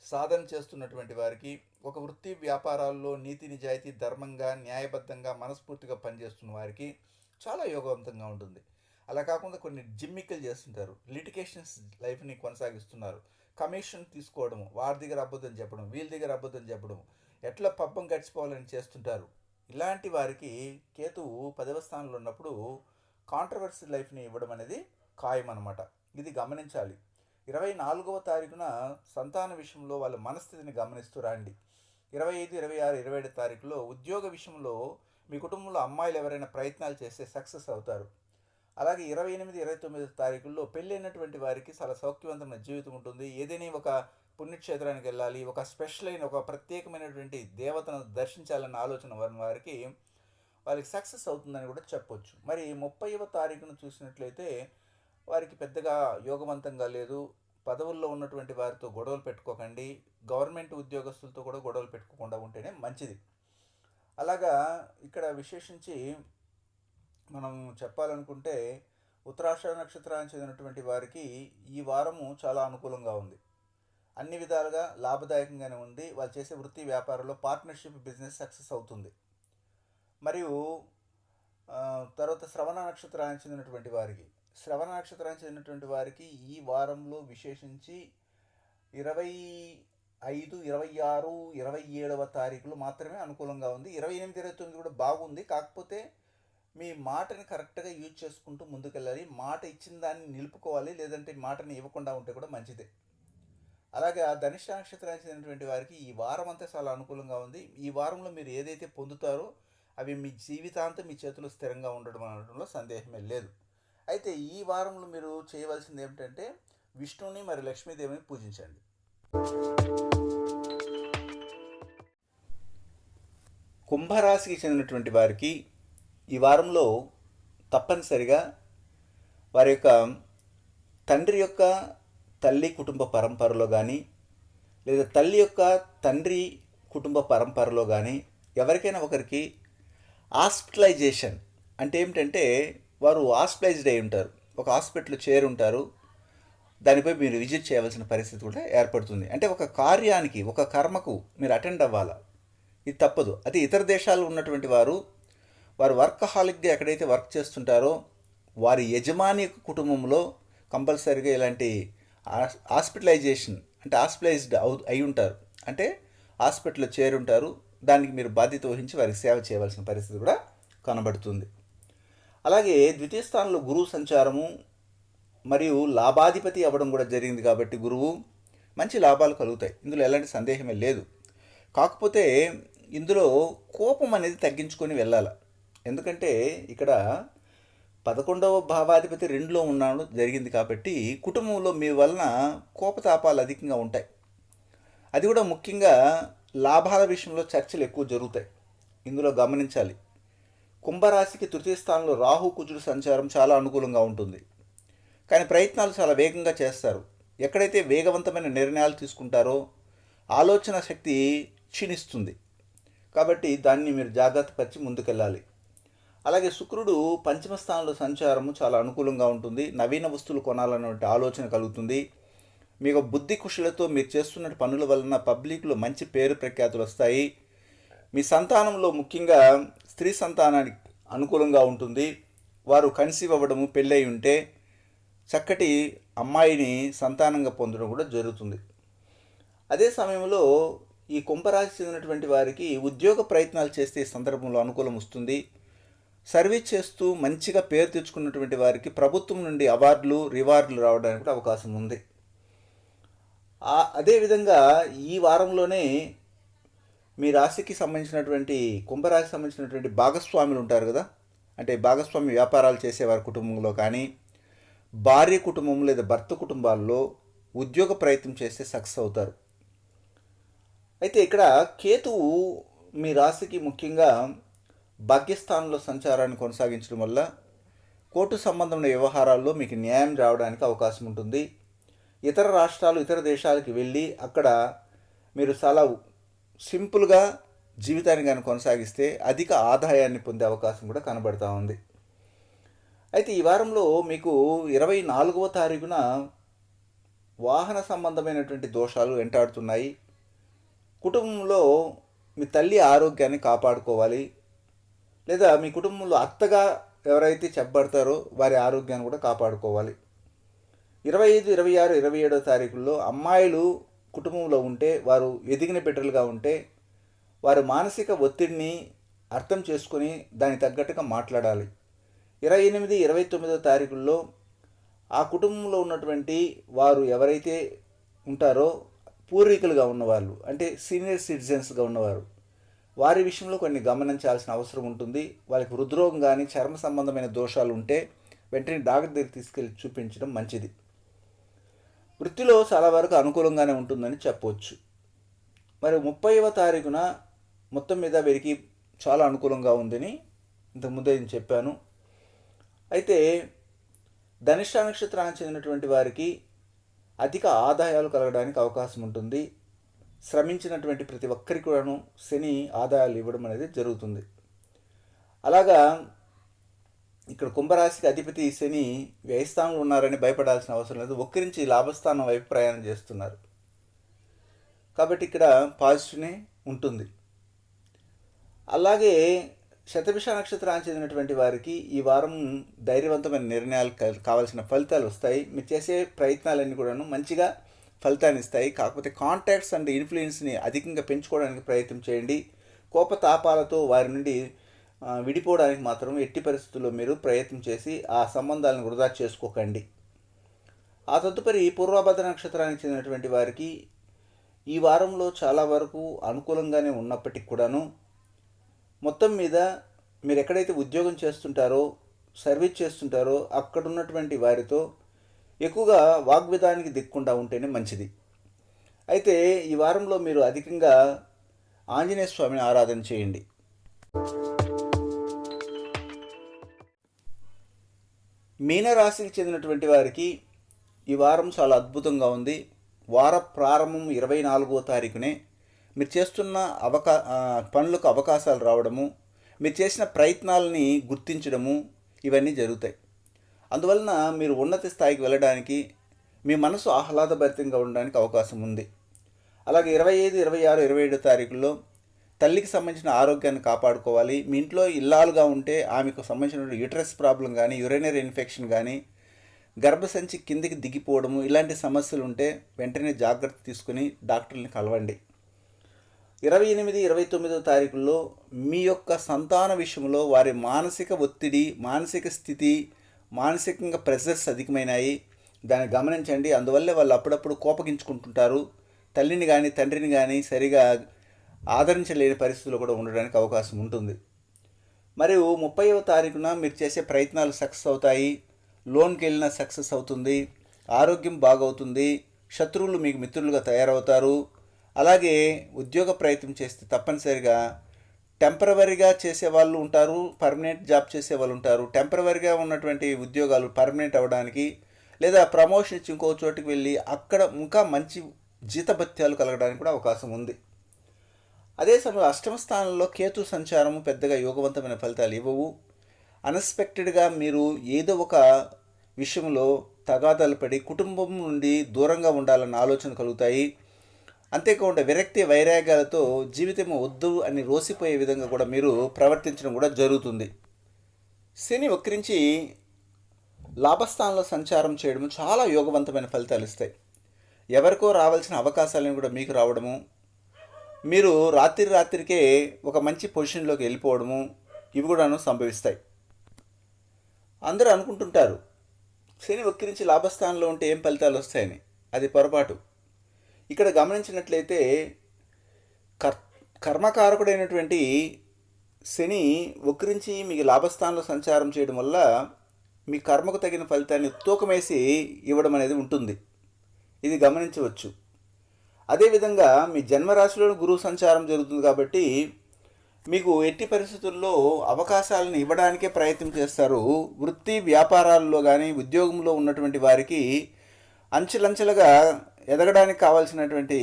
సాధన చేస్తున్నటువంటి వారికి, ఒక వృత్తి వ్యాపారాల్లో నీతి నిజాయితీ ధర్మంగా న్యాయబద్ధంగా మనస్ఫూర్తిగా పనిచేస్తున్న వారికి చాలా యోగవంతంగా ఉంటుంది. అలా కాకుండా కొన్ని జిమ్మికలు చేస్తుంటారు, లిటికేషన్స్ లైఫ్ని కొనసాగిస్తున్నారు, కమిషన్ తీసుకోవడము, వారి దగ్గర అబద్ధం చెప్పడం, వీళ్ళ దగ్గర అబద్ధం చెప్పడం, ఎట్లా పబ్బం గడిచిపోవాలని చేస్తుంటారు. ఇలాంటి వారికి కేతువు 10వ స్థానంలో ఉన్నప్పుడు కాంట్రవర్సీ లైఫ్ని ఇవ్వడం అనేది ఖాయం అనమాట. ఇది గమనించాలి. 24వ తారీఖున సంతాన విషయంలో వాళ్ళ మనస్థితిని గమనిస్తూ రండి. 25, 26, 27 తారీఖులో ఉద్యోగ విషయంలో మీ కుటుంబంలో అమ్మాయిలు ఎవరైనా ప్రయత్నాలు చేస్తే సక్సెస్ అవుతారు. అలాగే 28, 29 తారీఖుల్లో పెళ్ళైనటువంటి వారికి చాలా సౌఖ్యవంతమైన జీవితం ఉంటుంది. ఏదైనా ఒక పుణ్యక్షేత్రానికి వెళ్ళాలి, ఒక స్పెషల్ అయిన ఒక ప్రత్యేకమైనటువంటి దేవతను దర్శించాలన్న ఆలోచన వారికి వాళ్ళకి సక్సెస్ అవుతుందని కూడా చెప్పొచ్చు. మరి 30వ తారీఖును చూసినట్లయితే వారికి పెద్దగా యోగవంతంగా లేదు. పదవుల్లో ఉన్నటువంటి వారితో గొడవలు పెట్టుకోకండి, గవర్నమెంట్ ఉద్యోగస్తులతో కూడా గొడవలు పెట్టుకోకుండా ఉంటేనే మంచిది. అలాగా ఇక్కడ విశేషించి మనం చెప్పాలనుకుంటే ఉత్తరాషాఢ నక్షత్రానికి చెందినటువంటి వారికి ఈ వారము చాలా అనుకూలంగా ఉంది, అన్ని విధాలుగా లాభదాయకంగానే ఉంది. వాళ్ళు చేసే వృత్తి వ్యాపారంలో పార్ట్నర్షిప్ బిజినెస్ సక్సెస్ అవుతుంది. మరియు తర్వాత శ్రవణ నక్షత్రానికి చెందినటువంటి వారికి శ్రవణ నక్షత్రానికి చెందినటువంటి వారికి ఈ వారంలో విశేషించి 25, 26, 27వ తారీఖులు మాత్రమే అనుకూలంగా ఉంది. 28, 29 కూడా బాగుంది. కాకపోతే మీ మాటని కరెక్ట్గా యూజ్ చేసుకుంటూ ముందుకెళ్ళాలి. మాట ఇచ్చిన దాన్ని నిలుపుకోవాలి, లేదంటే మాటని ఇవ్వకుండా ఉంటే కూడా మంచిదే. అలాగే ఆ ధనిష్ట నక్షత్రానికి చెందినటువంటి వారికి ఈ వారం అంతా చాలా అనుకూలంగా ఉంది. ఈ వారంలో మీరు ఏదైతే పొందుతారో అవి మీ జీవితాంతం మీ చేతిలో స్థిరంగా ఉండడం అనడంలో సందేహమే లేదు. అయితే ఈ వారంలో మీరు చేయవలసింది ఏమిటంటే విష్ణువుని మరి లక్ష్మీదేవిని పూజించండి. కుంభరాశికి చెందినటువంటి వారికి ఈ వారంలో తప్పనిసరిగా వారి యొక్క తండ్రి యొక్క తల్లి కుటుంబ పరంపరలో కానీ, లేదా తల్లి యొక్క తండ్రి కుటుంబ పరంపరలో కానీ ఎవరికైనా ఒకరికి హాస్పిటలైజేషన్ అంటే ఏమిటంటే వారు హాస్పిటలైజ్డ్ అయి ఉంటారు, ఒక హాస్పిటల్లో చేరుంటారు. దానిపై మీరు విజిట్ చేయవలసిన పరిస్థితి కూడా ఏర్పడుతుంది. అంటే ఒక కార్యానికి, ఒక కర్మకు మీరు అటెండ్ అవ్వాలా, ఇది తప్పదు. అది ఇతర దేశాల్లో ఉన్నటువంటి వారు వర్కహాలిక్గా ఎక్కడైతే వర్క్ చేస్తుంటారో వారి యజమాని కుటుంబంలో కంపల్సరీగా ఇలాంటి హాస్పిటలైజేషన్ అంటే హాస్పిటలైజ్డ్ అయి ఉంటారు, అంటే హాస్పిటల్లో చేరుంటారు. దానికి మీరు బాధ్యత వహించి వారికి సేవ చేయవలసిన పరిస్థితి కూడా కనబడుతుంది. అలాగే ద్వితీయ స్థానంలో గురువు సంచారము మరియు లాభాధిపతి అవ్వడం కూడా జరిగింది కాబట్టి గురువు మంచి లాభాలు కలుగుతాయి, ఇందులో ఎలాంటి సందేహమే లేదు. కాకపోతే ఇందులో కోపం అనేది తగ్గించుకొని వెళ్ళాలి. ఎందుకంటే ఇక్కడ 11వ భావాధిపతి 2లో ఉన్నాడు జరిగింది కాబట్టి కుటుంబంలో మీ వలన కోపతాపాలు అధికంగా ఉంటాయి. అది కూడా ముఖ్యంగా లాభాల విషయంలో చర్చలు ఎక్కువ జరుగుతాయి, ఇందులో గమనించాలి. కుంభరాశికి తృతీయ స్థానంలో రాహు కుజుడు సంచారం చాలా అనుకూలంగా ఉంటుంది, కానీ ప్రయత్నాలు చాలా వేగంగా చేస్తారు. ఎక్కడైతే వేగవంతమైన నిర్ణయాలు తీసుకుంటారో ఆలోచన శక్తి క్షీణిస్తుంది, కాబట్టి దాన్ని మీరు జాగ్రత్త పరిచి ముందుకెళ్ళాలి. అలాగే శుక్రుడు పంచమ స్థానంలో సంచారము చాలా అనుకూలంగా ఉంటుంది. నవీన వస్తువులు కొనాలనే ఆలోచన కలుగుతుంది. మీకు బుద్ధి కుశలతో మీరు చేస్తున్న పనుల వలన పబ్లిక్లో మంచి పేరు ప్రఖ్యాతులు వస్తాయి. మీ సంతానంలో ముఖ్యంగా స్త్రీ సంతానానికి అనుకూలంగా ఉంటుంది. వారు కన్సీవ్ అవ్వడము, పెళ్ళయి ఉంటే చక్కటి అమ్మాయిని సంతానంగా పొందడం కూడా జరుగుతుంది. అదే సమయంలో ఈ కుంభరాశి చెందినటువంటి వారికి ఉద్యోగ ప్రయత్నాలు చేస్తే ఈ సందర్భంలో అనుకూలం వస్తుంది. సర్వీస్ చేస్తూ మంచిగా పేరు తెచ్చుకున్నటువంటి వారికి ప్రభుత్వం నుండి అవార్డులు, రివార్డులు రావడానికి కూడా అవకాశం ఉంది. అదేవిధంగా ఈ వారంలోనే మీ రాశికి సంబంధించినటువంటి కుంభరాశికి సంబంధించినటువంటి భాగస్వాములు ఉంటారు కదా, అంటే భాగస్వామి వ్యాపారాలు చేసేవారి కుటుంబంలో కానీ, భార్య కుటుంబం లేదా భర్త కుటుంబాల్లో ఉద్యోగ ప్రయత్నం చేస్తే సక్సెస్ అవుతారు. అయితే ఇక్కడ కేతువు మీ రాశికి ముఖ్యంగా భాగ్యస్థానంలో సంచారాన్ని కొనసాగించడం వల్ల కోర్టు సంబంధమైన వ్యవహారాల్లో మీకు న్యాయం రావడానికి అవకాశం ఉంటుంది. ఇతర రాష్ట్రాలు, ఇతర దేశాలకు వెళ్ళి అక్కడ మీరు చాలా సింపుల్గా జీవితాన్ని కానీ కొనసాగిస్తే అధిక ఆదాయాన్ని పొందే అవకాశం కూడా కనబడుతూ ఉంది. అయితే ఈ వారంలో మీకు 24వ తారీఖున వాహన సంబంధమైనటువంటి దోషాలు వెంటాడుతున్నాయి. కుటుంబంలో మీ తల్లి ఆరోగ్యాన్ని కాపాడుకోవాలి, లేదా మీ కుటుంబంలో అత్తగా ఎవరైతే చెప్పబడతారో వారి ఆరోగ్యాన్ని కూడా కాపాడుకోవాలి. 25, 26, 27వ తారీఖుల్లో అమ్మాయిలు కుటుంబంలో ఉంటే, వారు ఎదిగిన బిడ్డలుగా ఉంటే వారు మానసిక ఒత్తిడిని అర్థం చేసుకొని దానికి తగ్గట్టుగా మాట్లాడాలి. 28, 29వ తారీఖుల్లో ఆ కుటుంబంలో ఉన్నటువంటి వారు ఎవరైతే ఉంటారో పూర్వీకులుగా ఉన్నవాళ్ళు, అంటే సీనియర్ సిటిజన్స్గా ఉన్నవారు, వారి విషయంలో కొన్ని గమనించాల్సిన అవసరం ఉంటుంది. వాళ్ళకి హృద్రోగం కానీ చర్మ సంబంధమైన దోషాలు ఉంటే వెంటనే డాక్టర్ దగ్గరికి తీసుకెళ్ళి చూపించడం మంచిది. వృత్తిలో చాలా వరకు అనుకూలంగానే ఉంటుందని చెప్పవచ్చు. మరి 30వ తారీఖున మొత్తం మీద వీరికి చాలా అనుకూలంగా ఉందని ఇంతకుముందే నేను చెప్పాను. అయితే ధనిష్ట నక్షత్రానికి చెందినటువంటి వారికి అధిక ఆదాయాలు కలగడానికి అవకాశం ఉంటుంది. శ్రమించినటువంటి ప్రతి ఒక్కరికి కూడాను శని ఆదాయాలు ఇవ్వడం అనేది జరుగుతుంది. అలాగా ఇక్కడ కుంభరాశికి అధిపతి శని వ్యయస్థానంలో ఉన్నారని భయపడాల్సిన అవసరం లేదు. ఒక్కరించి లాభస్థానం వైపు ప్రయాణం చేస్తున్నారు కాబట్టి ఇక్కడ పాజిటివ్నే ఉంటుంది. అలాగే శతభిష నక్షత్రానికి చెందినటువంటి వారికి ఈ వారం ధైర్యవంతమైన నిర్ణయాలు కావాల్సిన ఫలితాలు వస్తాయి. మీరు చేసే ప్రయత్నాలన్నీ కూడాను మంచిగా ఫలితాన్ని ఇస్తాయి. కాకపోతే కాంటాక్ట్స్ అండ్ ఇన్ఫ్లుయెన్స్ని అధికంగా పెంచుకోవడానికి ప్రయత్నం చేయండి. కోపతాపాలతో వారి నుండి విడిపోవడానికి మాత్రం ఎట్టి పరిస్థితుల్లో మీరు ప్రయత్నం చేసి ఆ సంబంధాలను వృధా చేసుకోకండి. ఆ తదుపరి పూర్వభద్ర నక్షత్రానికి చెందినటువంటి వారికి ఈ వారంలో చాలా వరకు అనుకూలంగానే ఉన్నప్పటికీ కూడాను మొత్తం మీద మీరు ఎక్కడైతే ఉద్యోగం చేస్తుంటారో, సర్వీస్ చేస్తుంటారో అక్కడ ఉన్నటువంటి వారితో ఎక్కువగా వాగ్విధానికి దిక్కుండా ఉంటేనే మంచిది. అయితే ఈ వారంలో మీరు అధికంగా ఆంజనేయ స్వామిని ఆరాధన చేయండి. మీనరాశికి చెందినటువంటి వారికి ఈ వారం చాలా అద్భుతంగా ఉంది. వార ప్రారంభం 24వ తారీఖునే మీరు చేస్తున్న పనులకు అవకాశాలు రావడము, మీరు చేసిన ప్రయత్నాలని గుర్తించడము ఇవన్నీ జరుగుతాయి. అందువలన మీరు ఉన్నత స్థాయికి వెళ్ళడానికి, మీ మనసు ఆహ్లాదభరితంగా ఉండడానికి అవకాశం ఉంది. అలాగే 25, 26, 27 తారీఖుల్లో తల్లికి సంబంధించిన ఆరోగ్యాన్ని కాపాడుకోవాలి. మీ ఇంట్లో ఇల్లాలుగా ఉంటే ఆమెకు సంబంధించిన యూటరస్ ప్రాబ్లం కానీ, యురైనరీ ఇన్ఫెక్షన్ కానీ, గర్భసంచి కిందికి దిగిపోవడము ఇలాంటి సమస్యలు ఉంటే వెంటనే జాగ్రత్త తీసుకుని డాక్టర్ని కలవండి. 28, 29 తారీఖుల్లో మీ యొక్క సంతాన విషయంలో వారి మానసిక ఒత్తిడి, మానసిక స్థితి, మానసికంగా ప్రెషర్స్ అధికమైనాయి. దాన్ని గమనించండి. అందువల్లే వాళ్ళు అప్పుడప్పుడు కోపగించుకుంటుంటారు. తల్లిని కానీ తండ్రిని కానీ సరిగా ఆదరించలేని పరిస్థితుల్లో కూడా ఉండడానికి అవకాశం ఉంటుంది. మరియు 30వ తారీఖున మీరు చేసే ప్రయత్నాలు సక్సెస్ అవుతాయి. లోన్కి వెళ్ళినా సక్సెస్ అవుతుంది. ఆరోగ్యం బాగవుతుంది. శత్రువులు మీకు మిత్రులుగా తయారవుతారు. అలాగే ఉద్యోగ ప్రయత్నం చేస్తే తప్పనిసరిగా టెంపరవరీగా చేసేవాళ్ళు ఉంటారు, పర్మనెంట్ జాబ్ చేసేవాళ్ళు ఉంటారు. టెంపరవరీగా ఉన్నటువంటి ఉద్యోగాలు పర్మనెంట్ అవ్వడానికి లేదా ప్రమోషన్ ఇచ్చి ఇంకో చోటుకి వెళ్ళి అక్కడ ఇంకా మంచి జీతభత్యాలు కలగడానికి కూడా అవకాశం ఉంది. అదే సమయంలో అష్టమ స్థానంలో కేతు సంచారము పెద్దగా యోగవంతమైన ఫలితాలు ఇవ్వవు. అన్ఎక్స్పెక్టెడ్గా మీరు ఏదో ఒక విషయంలో తగాదాలు పడి కుటుంబం నుండి దూరంగా ఉండాలన్న ఆలోచన కలుగుతాయి. అంతేకాకుండా విరక్తి వైరాగ్యాలతో జీవితం వద్దు అని రోసిపోయే విధంగా కూడా మీరు ప్రవర్తించడం కూడా జరుగుతుంది. శని వక్రించి లాభస్థానంలో సంచారం చేయడము చాలా యోగవంతమైన ఫలితాలు ఇస్తాయి. ఎవరికో రావాల్సిన అవకాశాలను కూడా మీకు రావడము, మీరు రాత్రికే ఒక మంచి పొజిషన్లోకి వెళ్ళిపోవడము ఇవి కూడాను సంభవిస్తాయి. అందరూ అనుకుంటుంటారు శని వక్రించి లాభస్థానంలో ఉంటే ఏం ఫలితాలు వస్తాయని. అది పొరపాటు. ఇక్కడ గమనించినట్లయితే కర్మకారకుడైనటువంటి శని వక్రించి మీకు లాభస్థానంలో సంచారం చేయడం వల్ల మీ కర్మకు తగిన ఫలితాన్ని తూకమేసి ఇవ్వడం అనేది ఉంటుంది. ఇది గమనించవచ్చు. అదేవిధంగా మీ జన్మరాశిలో గురువు సంచారం జరుగుతుంది కాబట్టి మీకు ఎట్టి పరిస్థితుల్లో అవకాశాలను ఇవ్వడానికే ప్రయత్నం చేస్తారు. వృత్తి వ్యాపారాల్లో కానీ ఉద్యోగంలో ఉన్నటువంటి వారికి అంచెలంచెలుగా ఎదగడానికి కావాల్సినటువంటి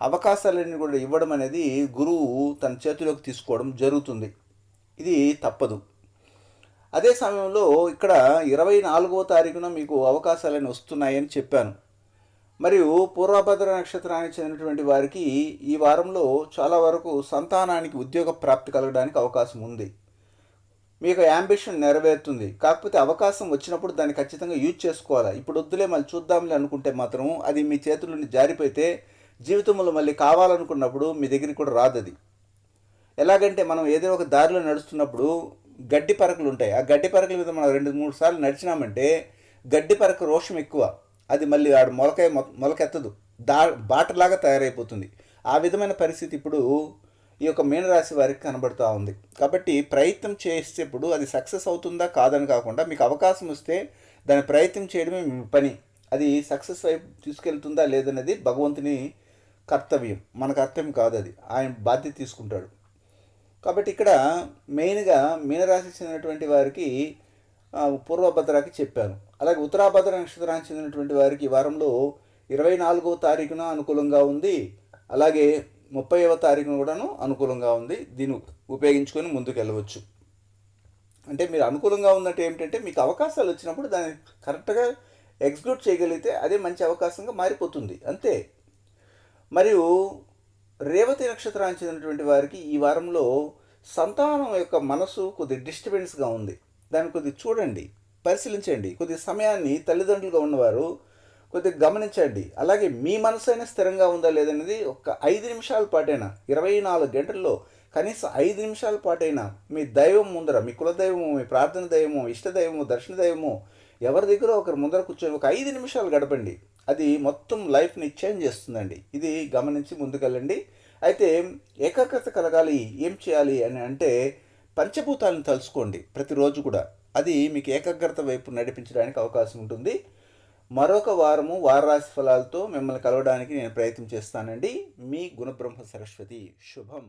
అవకాశాలన్నీ కూడా ఇవ్వడం అనేది గురువు తన చేతిలోకి తీసుకోవడం జరుగుతుంది. ఇది తప్పదు. అదే సమయంలో ఇక్కడ 24వ తారీఖున మీకు అవకాశాలన్నీ వస్తున్నాయని చెప్పాను. మరియు పూర్వభద్ర నక్షత్రానికి చెందినటువంటి వారికి ఈ వారంలో చాలా వరకు సంతానానికి ఉద్యోగ ప్రాప్తి కలగడానికి అవకాశం ఉంది. మీకు యాంబిషన్ నెరవేరుతుంది. కాకపోతే అవకాశం వచ్చినప్పుడు దాన్ని ఖచ్చితంగా యూజ్ చేసుకోవాలి. ఇప్పుడు వద్దులే మళ్ళీ చూద్దాంలే అనుకుంటే మాత్రం అది మీ చేతుల నుండి జారిపోతే జీవితంలో మళ్ళీ కావాలనుకున్నప్పుడు మీ దగ్గరికి కూడా రాదు. అది ఎలాగంటే మనం ఏదైనా ఒక దారిలో నడుస్తున్నప్పుడు గడ్డి పరకలు ఉంటాయి. ఆ గడ్డి పరకల మీద మనం 2-3 సార్లు నడిచినామంటే గడ్డి పరక రోషం ఎక్కువ, అది మళ్ళీ ఆడు మొలకెత్తదు, బాటలాగా తయారైపోతుంది. ఆ విధమైన పరిస్థితి ఇప్పుడు ఈ యొక్క మీనరాశి వారికి కనబడుతూ ఉంది. కాబట్టి ప్రయత్నం చేసేటప్పుడు అది సక్సెస్ అవుతుందా కాదని కాకుండా మీకు అవకాశం వస్తే దాని ప్రయత్నం చేయడమే మీ పని. అది సక్సెస్ వైపు తీసుకెళ్తుందా లేదనేది భగవంతుని కర్తవ్యం, మన కర్తవ్యం కాదు. అది ఆయన బాధ్యత తీసుకుంటాడు. కాబట్టి ఇక్కడ మెయిన్గా మీనరాశికి చెందినటువంటి వారికి పూర్వభద్రాకి చెప్పాను. అలాగే ఉత్తరాభద్ర నక్షత్రానికి చెందినటువంటి వారికి ఈ వారంలో 24వ తారీఖున అనుకూలంగా ఉంది. అలాగే 30వ తారీఖున కూడాను అనుకూలంగా ఉంది. దీన్ని ఉపయోగించుకొని ముందుకు వెళ్ళవచ్చు. అంటే మీరు అనుకూలంగా ఉందంటే ఏమిటంటే మీకు అవకాశాలు వచ్చినప్పుడు దాన్ని కరెక్ట్గా ఎగ్జిక్యూట్ చేయగలిగితే అదే మంచి అవకాశంగా మారిపోతుంది, అంతే. మరియు రేవతి నక్షత్రానికి చెందినటువంటి వారికి ఈ వారంలో సంతానం యొక్క మనసు కొద్దిగా డిస్టర్బెన్స్గా ఉంది, దాన్ని కొద్దిగా చూడండి, పరిశీలించండి. కొద్ది సమయాన్ని తల్లిదండ్రులుగా ఉన్నవారు కొద్దిగా గమనించండి. అలాగే మీ మనసు అయినా స్థిరంగా ఉందా లేదనేది ఒక 5 నిమిషాల పాటైనా, 24 గంటల్లో కనీసం 5 నిమిషాల పాటైనా మీ దైవం ముందర, మీ కులదైవము, మీ ప్రార్థన దైవము, ఇష్టదైవము, దర్శన దైవము ఎవరి దగ్గర ఒకరి ముందర కూర్చొని ఒక 5 నిమిషాలు గడపండి. అది మొత్తం లైఫ్ని చేంజ్ చేస్తుందండి. ఇది గమనించి ముందుకెళ్ళండి. అయితే ఏకాగ్రత కలగాలి, ఏం చేయాలి అని అంటే పంచభూతాలను తలుచుకోండి ప్రతిరోజు కూడా. అది మీకు ఏకాగ్రత వైపు నడిపించడానికి అవకాశం ఉంటుంది. మరొక వారము వారరాశి ఫలాలతో మిమ్మల్ని కలవడానికి నేను ప్రయత్నం చేస్తానండి. మీ గుణబ్రహ్మ సరస్వతి. శుభం.